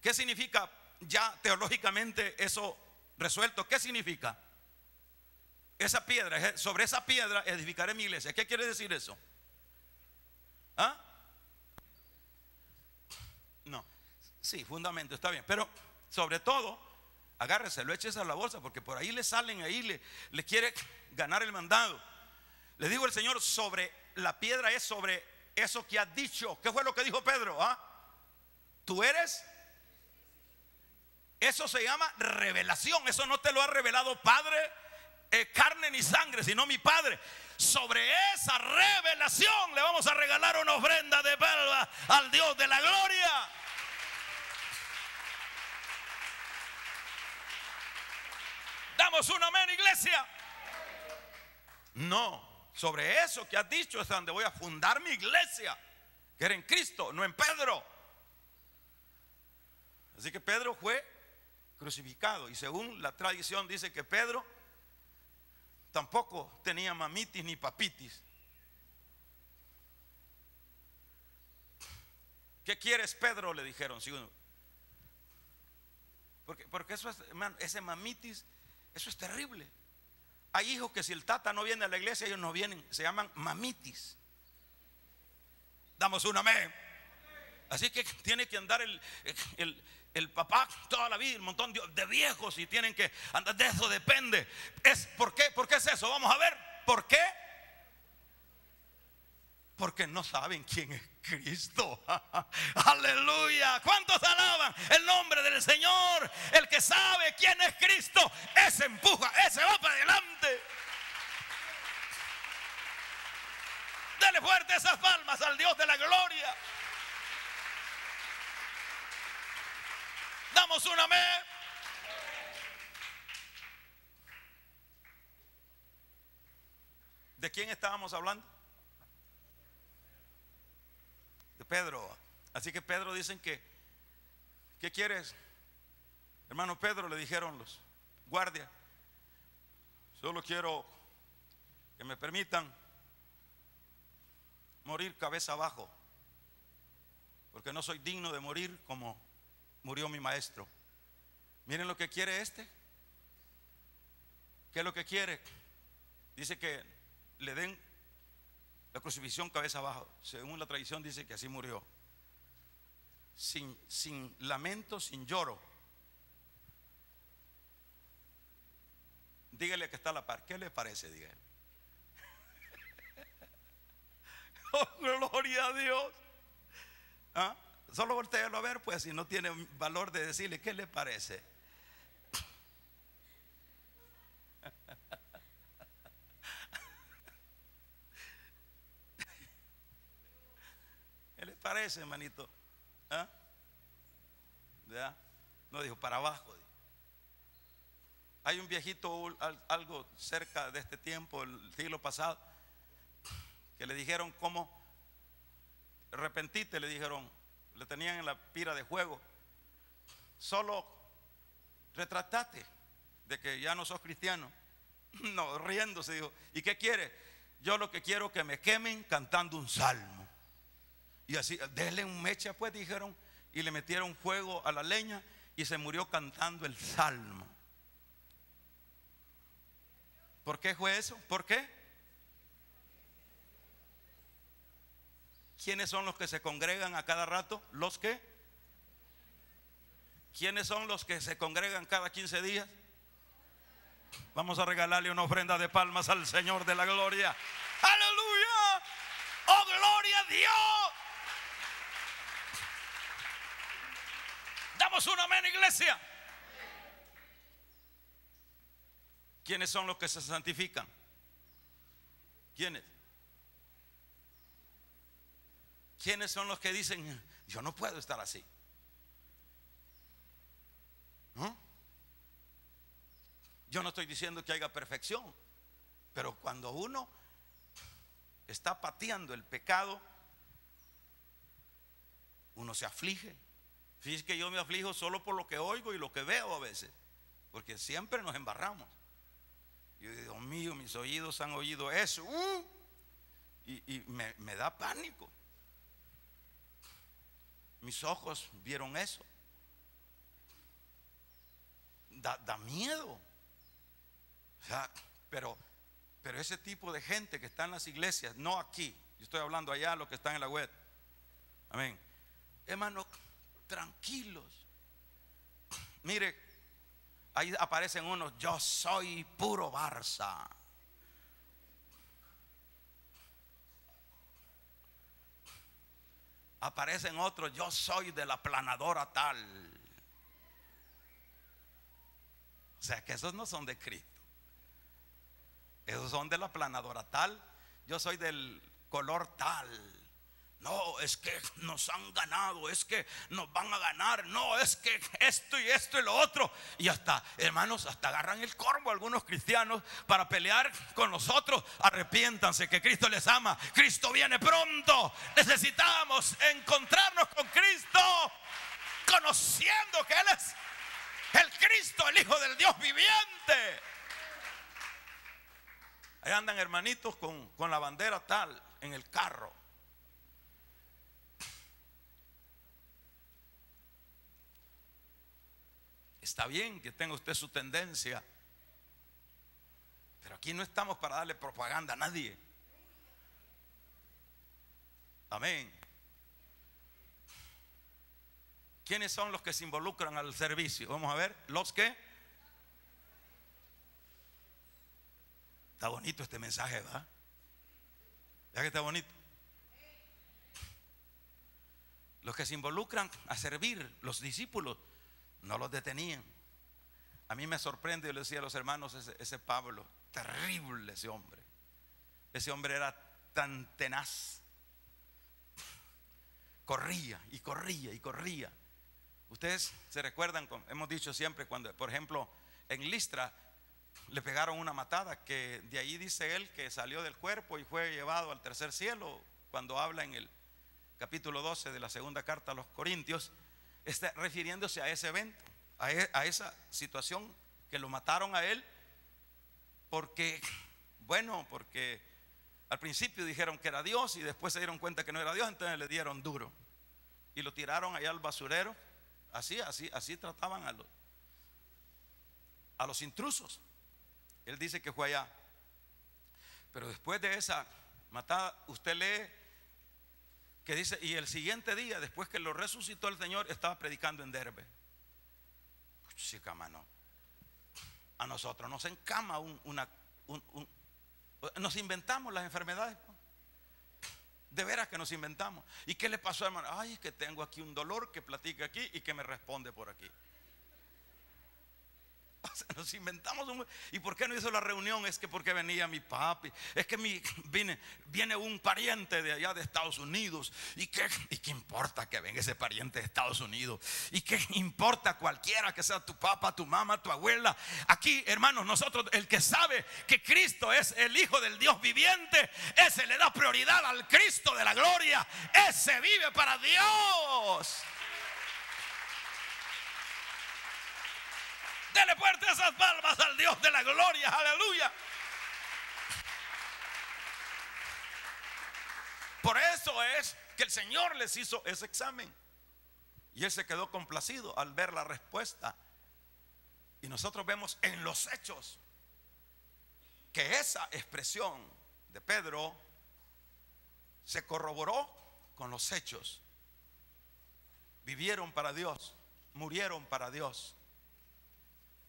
Speaker 2: qué significa ya teológicamente eso resuelto. ¿Qué significa? Esa piedra, sobre esa piedra edificaré mi iglesia. ¿Qué quiere decir eso? ¿Ah? No, sí, fundamento, está bien, pero sobre todo agárrese, lo eches a la bolsa, porque por ahí le salen, ahí le quiere ganar el mandado. Le digo el Señor, sobre la piedra es sobre eso que has dicho. ¿Qué fue lo que dijo Pedro? Tú eres. Eso se llama revelación. Eso no te lo ha revelado Padre, carne ni sangre, sino mi Padre. Sobre esa revelación le vamos a regalar una ofrenda de palma al Dios de la gloria. Damos un amén, iglesia. No, sobre eso que has dicho es donde voy a fundar mi iglesia, que era en Cristo, no en Pedro. Así que Pedro fue crucificado, y según la tradición dice que Pedro tampoco tenía mamitis ni papitis. ¿Qué quieres, Pedro?, le dijeron. Porque eso es, hermano, ese mamitis, eso es terrible. Hay hijos que si el tata no viene a la iglesia, ellos no vienen, se llaman mamitis. Damos un amén. Así que tiene que andar el papá toda la vida, un montón de viejos, y tienen que andar. De eso depende. ¿Por qué? ¿Por qué es eso? Vamos a ver. ¿Por qué? Porque no saben quién es Cristo. Aleluya. ¿Cuántos alaban el nombre del Señor? El que sabe quién es Cristo, ese empuja, ese va para adelante. Dele fuerte esas palmas al Dios de la gloria. Damos un amén. ¿De quién estábamos hablando? De Pedro. Así que Pedro dicen que, ¿qué quieres, hermano Pedro? Le dijeron los guardias, solo quiero que me permitan morir cabeza abajo, porque no soy digno de morir como murió mi maestro. Miren lo que quiere este. ¿Qué es lo que quiere? Dice que le den la crucifixión cabeza abajo. Según la tradición dice que así murió, sin lamento, sin lloro. Dígale que está a la par. ¿Qué le parece? Dígale. Oh, gloria a Dios. Solo voltéalo a ver, pues, si no tiene valor de decirle qué le parece. ¿Qué le parece, hermanito? ¿Ya? No, dijo para abajo. Hay un viejito, algo cerca de este tiempo, el siglo pasado, que le dijeron cómo arrepentite, le dijeron. Le tenían en la pira de juego. Solo retratate de que ya no sos cristiano. No, riéndose dijo, ¿y qué quiere? Yo lo que quiero es que me quemen cantando un salmo. Y así, denle un mecha, pues, dijeron, y le metieron fuego a la leña y se murió cantando el salmo. ¿Por qué fue eso? ¿Por qué? ¿Quiénes son los que se congregan a cada rato? ¿Los qué? ¿Quiénes son los que se congregan cada 15 días? Vamos a regalarle una ofrenda de palmas al Señor de la gloria. ¡Aleluya! ¡Oh, gloria a Dios! Damos un amén, iglesia. ¿Quiénes son los que se santifican? ¿Quiénes? ¿Quiénes son los que dicen, yo no puedo estar así? ¿No? Yo no estoy diciendo que haya perfección, pero cuando uno está pateando el pecado, uno se aflige. Fíjese que yo me aflijo solo por lo que oigo y lo que veo a veces, porque siempre nos embarramos. Yo digo, Dios mío, mis oídos han oído eso, y me da pánico. Mis ojos vieron eso. Da miedo. O sea, pero ese tipo de gente que está en las iglesias, no aquí, yo estoy hablando allá, los que están en la web. Amén. Hermanos, tranquilos. Mire, ahí aparecen unos, yo soy puro Barça. Aparecen otros, yo soy de la planadora tal. O sea que esos no son de Cristo. Esos son de la planadora tal. Yo soy del color tal. No, es que nos han ganado, es que nos van a ganar, no, es que esto y lo otro. Y hasta, hermanos, hasta agarran el corvo algunos cristianos para pelear con nosotros. Arrepiéntanse, que Cristo les ama, Cristo viene pronto. Necesitamos encontrarnos con Cristo, conociendo que Él es el Cristo, el Hijo del Dios viviente. Ahí andan hermanitos con la bandera tal en el carro. Está bien que tenga usted su tendencia, pero aquí no estamos para darle propaganda a nadie. Amén. ¿Quiénes son los que se involucran al servicio? Vamos a ver, los que. Está bonito este mensaje, ¿verdad? ¿Ya que está bonito? Los que se involucran a servir, los discípulos, no los detenían. A mí me sorprende, yo le decía a los hermanos, ese Pablo, terrible ese hombre. Ese hombre era tan tenaz. Corría y corría y corría. Ustedes se recuerdan, hemos dicho siempre, cuando por ejemplo en Listra le pegaron una matada, que de ahí dice él que salió del cuerpo y fue llevado al tercer cielo. Cuando habla en el capítulo 12 de la segunda carta a los Corintios, está refiriéndose a ese evento, a esa situación que lo mataron a él, porque al principio dijeron que era Dios y después se dieron cuenta que no era Dios, entonces le dieron duro y lo tiraron allá al basurero. Así trataban a los intrusos. Él dice que fue allá, pero después de esa matada, usted lee que dice, y el siguiente día, después que lo resucitó el Señor, estaba predicando en Derbe. Chica, mano, a nosotros nos encama nos inventamos las enfermedades. De veras que nos inventamos. ¿Y qué le pasó, hermano? Ay, que tengo aquí un dolor, que platica aquí y que me responde por aquí. O sea, nos inventamos ¿Y por qué no hizo la reunión? Es que porque venía mi papi. Es que viene un pariente de allá de Estados Unidos. ¿Y qué importa que venga ese pariente de Estados Unidos? ¿Y qué importa cualquiera que sea tu papá, tu mamá, tu abuela? Aquí, hermanos, nosotros, el que sabe que Cristo es el Hijo del Dios viviente, ese le da prioridad al Cristo de la gloria. Ese vive para Dios. Dele fuerte esas palmas al Dios de la gloria, aleluya. Por eso es que el Señor les hizo ese examen y Él se quedó complacido al ver la respuesta. Y nosotros vemos en los hechos que esa expresión de Pedro se corroboró con los hechos. Vivieron para Dios, murieron para Dios.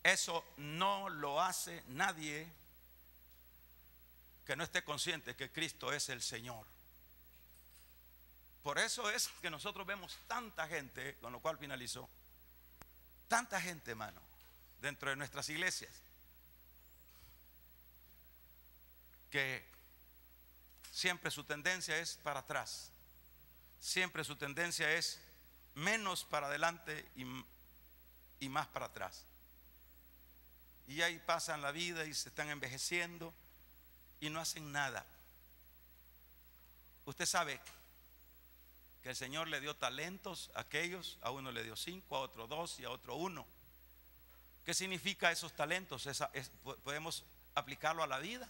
Speaker 2: Eso no lo hace nadie que no esté consciente que Cristo es el Señor. Por eso es que nosotros vemos tanta gente, con lo cual finalizó, tanta gente, hermano, dentro de nuestras iglesias, que siempre su tendencia es para atrás. siempre su tendencia es menos para adelante y más para atrás. Y ahí pasan la vida y se están envejeciendo y no hacen nada. Usted sabe que el Señor le dio talentos a aquellos, a uno le dio 5, a otro 2 y a otro 1. ¿Qué significa esos talentos? Podemos aplicarlo a la vida.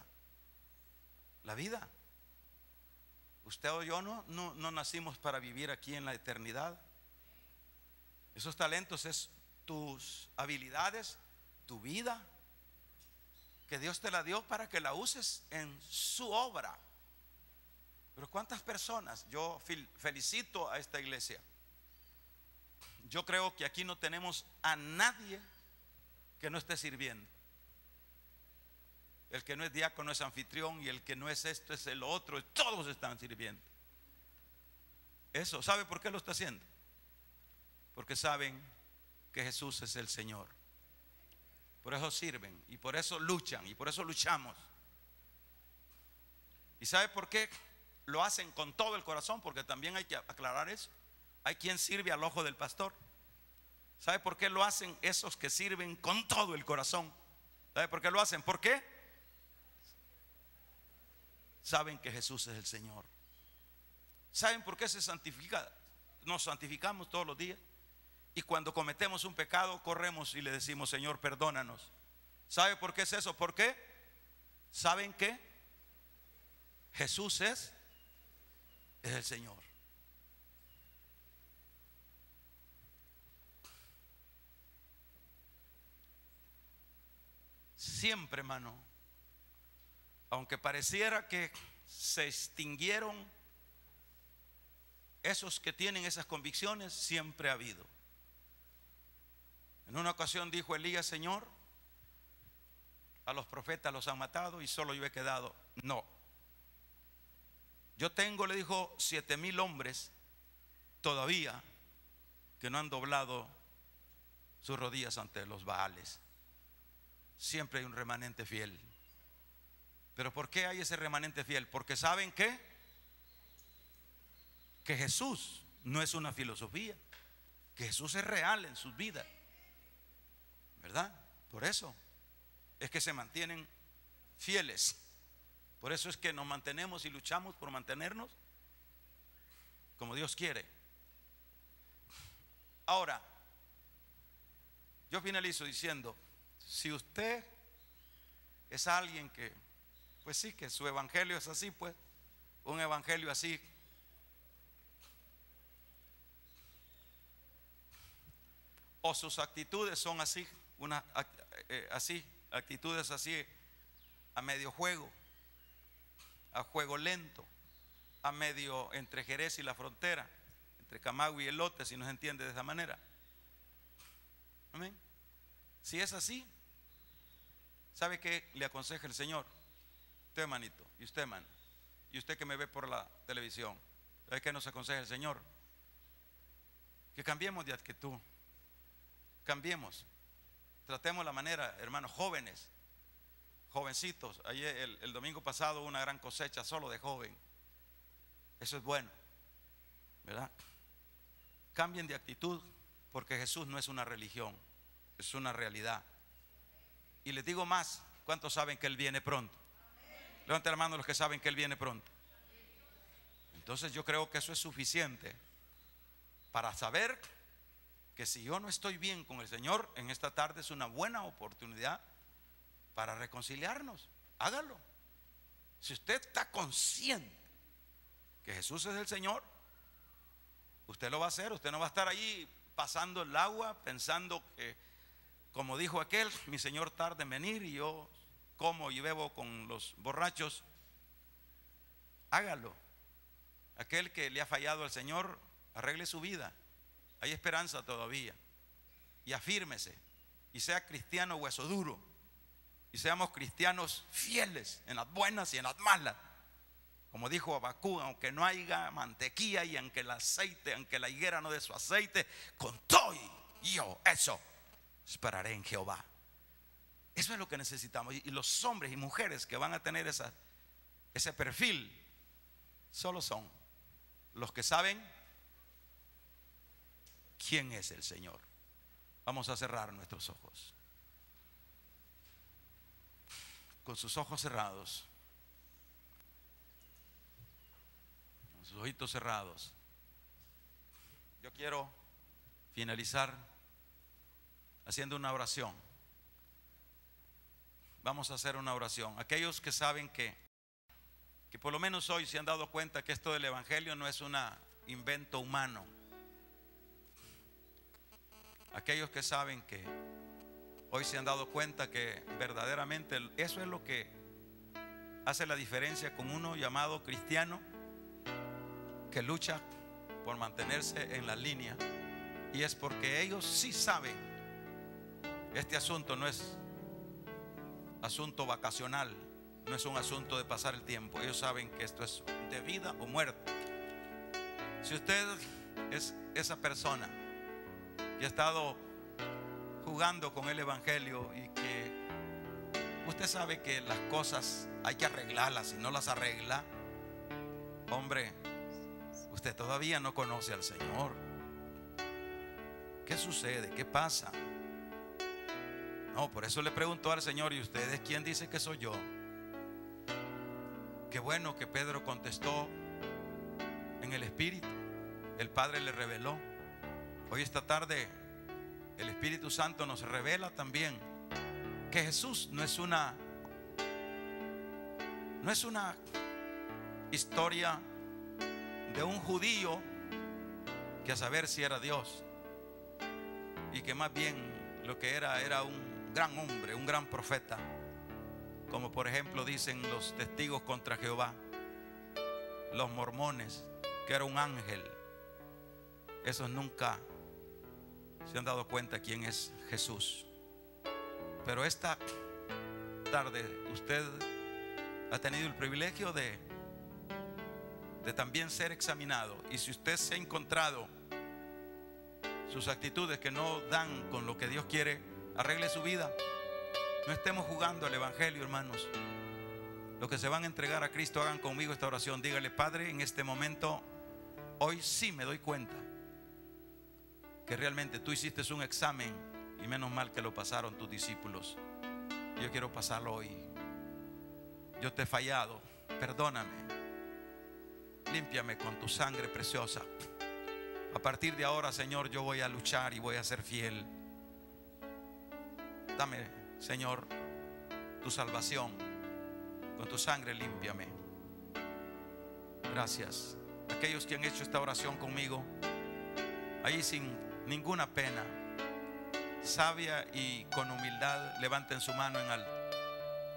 Speaker 2: La vida. Usted o yo no nacimos para vivir aquí en la eternidad. Esos talentos es tus habilidades, tu vida, que Dios te la dio para que la uses en su obra. Pero ¿cuántas personas? Yo felicito a esta iglesia. Yo creo que aquí no tenemos a nadie que no esté sirviendo. El que no es diácono es anfitrión, y el que no es esto es el otro. Todos están sirviendo. Eso, ¿sabe por qué lo está haciendo? Porque saben que Jesús es el Señor. Por eso sirven y por eso luchan y por eso luchamos. ¿Y sabe por qué lo hacen con todo el corazón? Porque también hay que aclarar eso. Hay quien sirve al ojo del pastor. ¿Sabe por qué lo hacen esos que sirven con todo el corazón? ¿Sabe por qué lo hacen? ¿Por qué? Saben que Jesús es el Señor. ¿Saben por qué se santifica? Nos santificamos todos los días. Y cuando cometemos un pecado, corremos y le decimos: Señor, perdónanos. ¿Sabe por qué es eso? ¿Por qué? ¿Saben qué? Jesús es el Señor. Siempre, hermano, aunque pareciera que se extinguieron esos que tienen esas convicciones, siempre ha habido. En una ocasión dijo Elías: Señor, a los profetas los han matado y solo yo he quedado. No, yo tengo, le dijo, 7,000 hombres todavía que no han doblado sus rodillas ante los Baales. Siempre hay un remanente fiel. ¿Pero por qué hay ese remanente fiel? Porque saben que Jesús no es una filosofía, que Jesús es real en sus vidas, ¿verdad? Por eso es que se mantienen fieles. Por eso es que nos mantenemos y luchamos por mantenernos como Dios quiere. Ahora, yo finalizo diciendo: si usted es alguien que, pues sí, que su evangelio es así, pues, un evangelio así, o sus actitudes son así, actitudes así, a medio juego, a juego lento, a medio entre Jerez y la frontera, entre Camagüey y Elote, si no se entiende de esa manera. Amén. Si es así, ¿sabe qué le aconseja el Señor? Usted, hermanito, y usted, hermano, y usted que me ve por la televisión, ¿sabe qué nos aconseja el Señor? Que cambiemos de actitud. Cambiemos. Tratemos la manera, hermanos, jóvenes, jovencitos. Ayer, el domingo pasado, hubo una gran cosecha solo de joven. Eso es bueno, ¿verdad? Cambien de actitud, porque Jesús no es una religión, es una realidad. Y les digo más: ¿cuántos saben que Él viene pronto? Levanten la mano los que saben que Él viene pronto. Entonces yo creo que eso es suficiente para saber que si yo no estoy bien con el Señor, en esta tarde es una buena oportunidad para reconciliarnos. Hágalo. Si usted está consciente que Jesús es el Señor, usted lo va a hacer. Usted no va a estar allí pasando el agua pensando que, como dijo aquel, mi Señor tarda en venir y yo como y bebo con los borrachos. Hágalo. Aquel que le ha fallado al Señor, arregle su vida. Hay esperanza todavía. Y afírmese. Y sea cristiano hueso duro. Y seamos cristianos fieles en las buenas y en las malas. Como dijo Abacú: aunque no haya mantequilla y aunque el aceite, aunque la higuera no dé su aceite, con todo yo eso esperaré en Jehová. Eso es lo que necesitamos. Y los hombres y mujeres que van a tener ese perfil solo son los que saben quién es el Señor. Vamos a cerrar nuestros ojos. Con sus ojos cerrados, con sus ojitos cerrados, yo quiero finalizar haciendo una oración. Vamos a hacer una oración. Aquellos que saben que por lo menos hoy se han dado cuenta que esto del evangelio no es un invento humano. Aquellos que saben que hoy se han dado cuenta que verdaderamente eso es lo que hace la diferencia con uno llamado cristiano, que lucha por mantenerse en la línea, y es porque ellos sí saben, este asunto no es asunto vacacional, no es un asunto de pasar el tiempo. Ellos saben que esto es de vida o muerte. Si usted es esa persona que ha estado jugando con el evangelio y que usted sabe que las cosas hay que arreglarlas, si no las arregla, hombre, usted todavía no conoce al Señor. ¿Qué sucede? ¿Qué pasa? No, por eso le preguntó al Señor: ¿y ustedes quién dice que soy yo? Qué bueno que Pedro contestó en el Espíritu. El Padre le reveló. Hoy esta tarde el Espíritu Santo nos revela también que Jesús no es una historia de un judío que a saber si era Dios, y que más bien lo que era un gran hombre, un gran profeta, como por ejemplo dicen los testigos contra Jehová, los mormones, que era un ángel. Esos nunca se han dado cuenta quién es Jesús. Pero esta tarde usted ha tenido el privilegio de también ser examinado, y si usted se ha encontrado sus actitudes que no dan con lo que Dios quiere, arregle su vida. No estemos jugando al evangelio, hermanos. Los que se van a entregar a Cristo, hagan conmigo esta oración. Dígale: Padre, en este momento, hoy sí me doy cuenta que realmente tú hiciste un examen, y menos mal que lo pasaron tus discípulos. Yo quiero pasarlo hoy. Yo te he fallado, perdóname, límpiame con tu sangre preciosa. A partir de ahora, Señor, yo voy a luchar y voy a ser fiel. Dame, Señor, tu salvación. Con tu sangre límpiame. Gracias. Aquellos que han hecho esta oración conmigo, ahí sin ninguna pena, sabia y con humildad, levanten su mano en alto.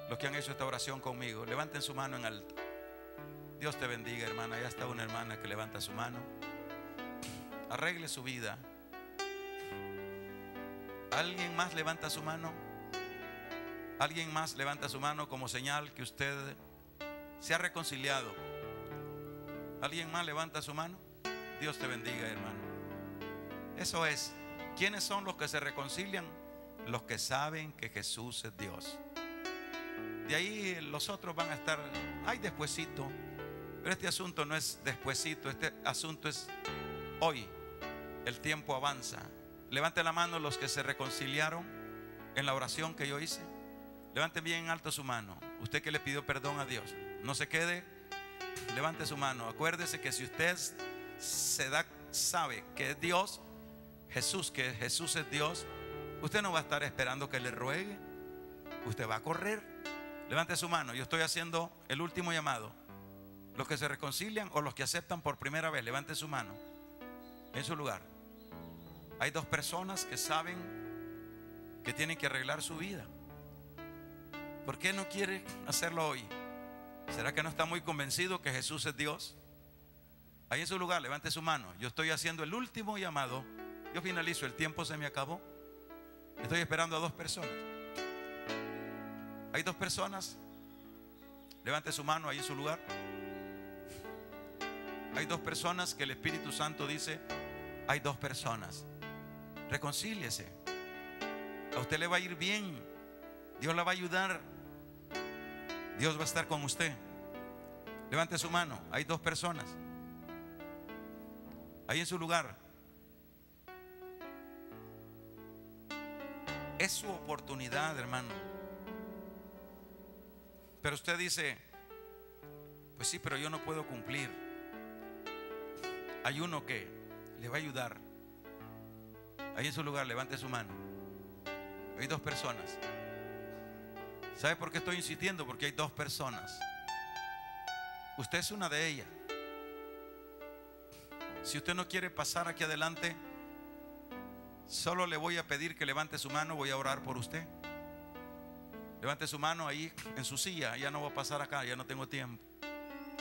Speaker 2: Los que han hecho esta oración conmigo, levanten su mano en alto. Dios te bendiga, hermana. Ya está una hermana que levanta su mano. Arregle su vida. ¿Alguien más levanta su mano? ¿Alguien más levanta su mano como señal que usted se ha reconciliado? ¿Alguien más levanta su mano? Dios te bendiga, hermano. Eso es. ¿Quiénes son los que se reconcilian? Los que saben que Jesús es Dios. De ahí los otros van a estar, ay, despuesito. Pero este asunto no es despuesito. Este asunto es hoy. El tiempo avanza. Levante la mano los que se reconciliaron en la oración que yo hice. Levanten bien en alto su mano. Usted que le pidió perdón a Dios, no se quede. Levante su mano. Acuérdese que si usted sabe que es Dios, que Jesús es Dios, usted no va a estar esperando que le ruegue. Usted va a correr. Levante su mano. Yo estoy haciendo el último llamado. Los que se reconcilian o los que aceptan por primera vez, levante su mano en su lugar. Hay dos personas que saben que tienen que arreglar su vida. ¿Por qué no quiere hacerlo hoy? ¿Será que no está muy convencido que Jesús es Dios? Ahí en su lugar, levante su mano. Yo estoy haciendo el último llamado. Yo finalizo, el tiempo se me acabó. Estoy esperando a dos personas. ¿Hay dos personas? Levante su mano ahí en su lugar. Hay dos personas que el Espíritu Santo dice: hay dos personas. Reconcíliese. A usted le va a ir bien. Dios la va a ayudar. Dios va a estar con usted. Levante su mano. Hay dos personas. Ahí en su lugar. Es su oportunidad, hermano. Pero usted dice, pues sí, pero yo no puedo cumplir. Hay uno que le va a ayudar. Ahí en su lugar, levante su mano. Hay dos personas. ¿Sabe por qué estoy insistiendo? Porque hay dos personas. Usted es una de ellas. Si usted no quiere pasar aquí adelante, solo le voy a pedir que levante su mano. Voy a orar por usted. Levante su mano ahí en su silla. Ya no voy a pasar acá, ya no tengo tiempo.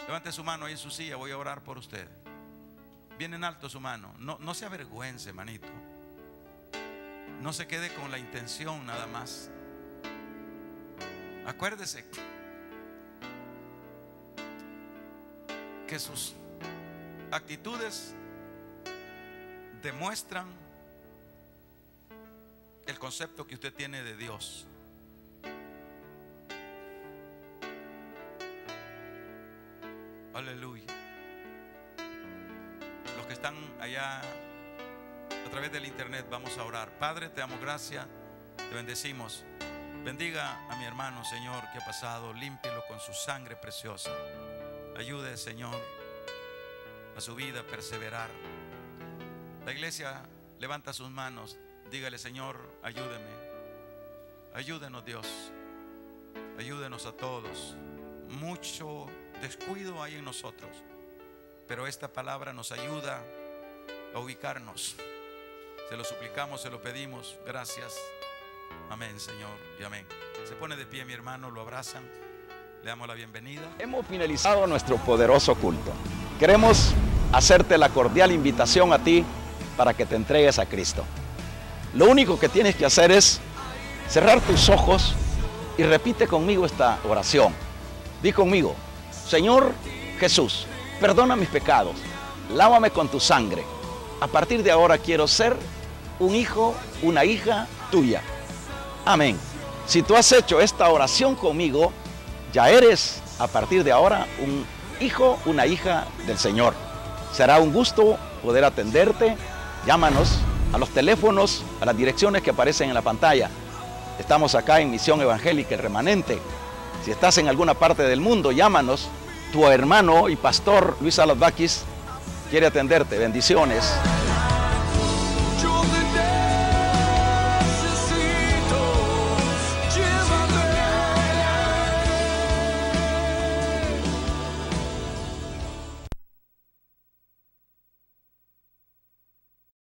Speaker 2: Levante su mano ahí en su silla. Voy a orar por usted. Bien en alto su mano. No se avergüence, manito. No se quede con la intención nada más. Acuérdese que sus actitudes demuestran el concepto que usted tiene de Dios. Aleluya. Los que están allá a través del internet, vamos a orar. Padre, te damos gracias, te bendecimos. Bendiga a mi hermano, Señor, que ha pasado. Límpielo con su sangre preciosa. Ayude, Señor, a su vida a perseverar. La iglesia levanta sus manos. Dígale, Señor, ayúdeme. Ayúdenos, Dios. Ayúdenos a todos. Mucho descuido hay en nosotros, pero esta palabra nos ayuda a ubicarnos. Se lo suplicamos, se lo pedimos. Gracias. Amén, Señor, y amén. Se pone de pie mi hermano, lo abrazan, le damos la bienvenida.
Speaker 3: Hemos finalizado nuestro poderoso culto. Queremos hacerte la cordial invitación a ti para que te entregues a Cristo. Lo único que tienes que hacer es cerrar tus ojos y repite conmigo esta oración. Di conmigo: Señor Jesús, perdona mis pecados, lávame con tu sangre. A partir de ahora quiero ser un hijo, una hija tuya. Amén. Si tú has hecho esta oración conmigo, ya eres a partir de ahora un hijo, una hija del Señor. Será un gusto poder atenderte. Llámanos a los teléfonos, a las direcciones que aparecen en la pantalla. Estamos acá en Misión Evangélica El Remanente. Si estás en alguna parte del mundo, llámanos. Tu hermano y pastor Luis Salas Baquis quiere atenderte. Bendiciones.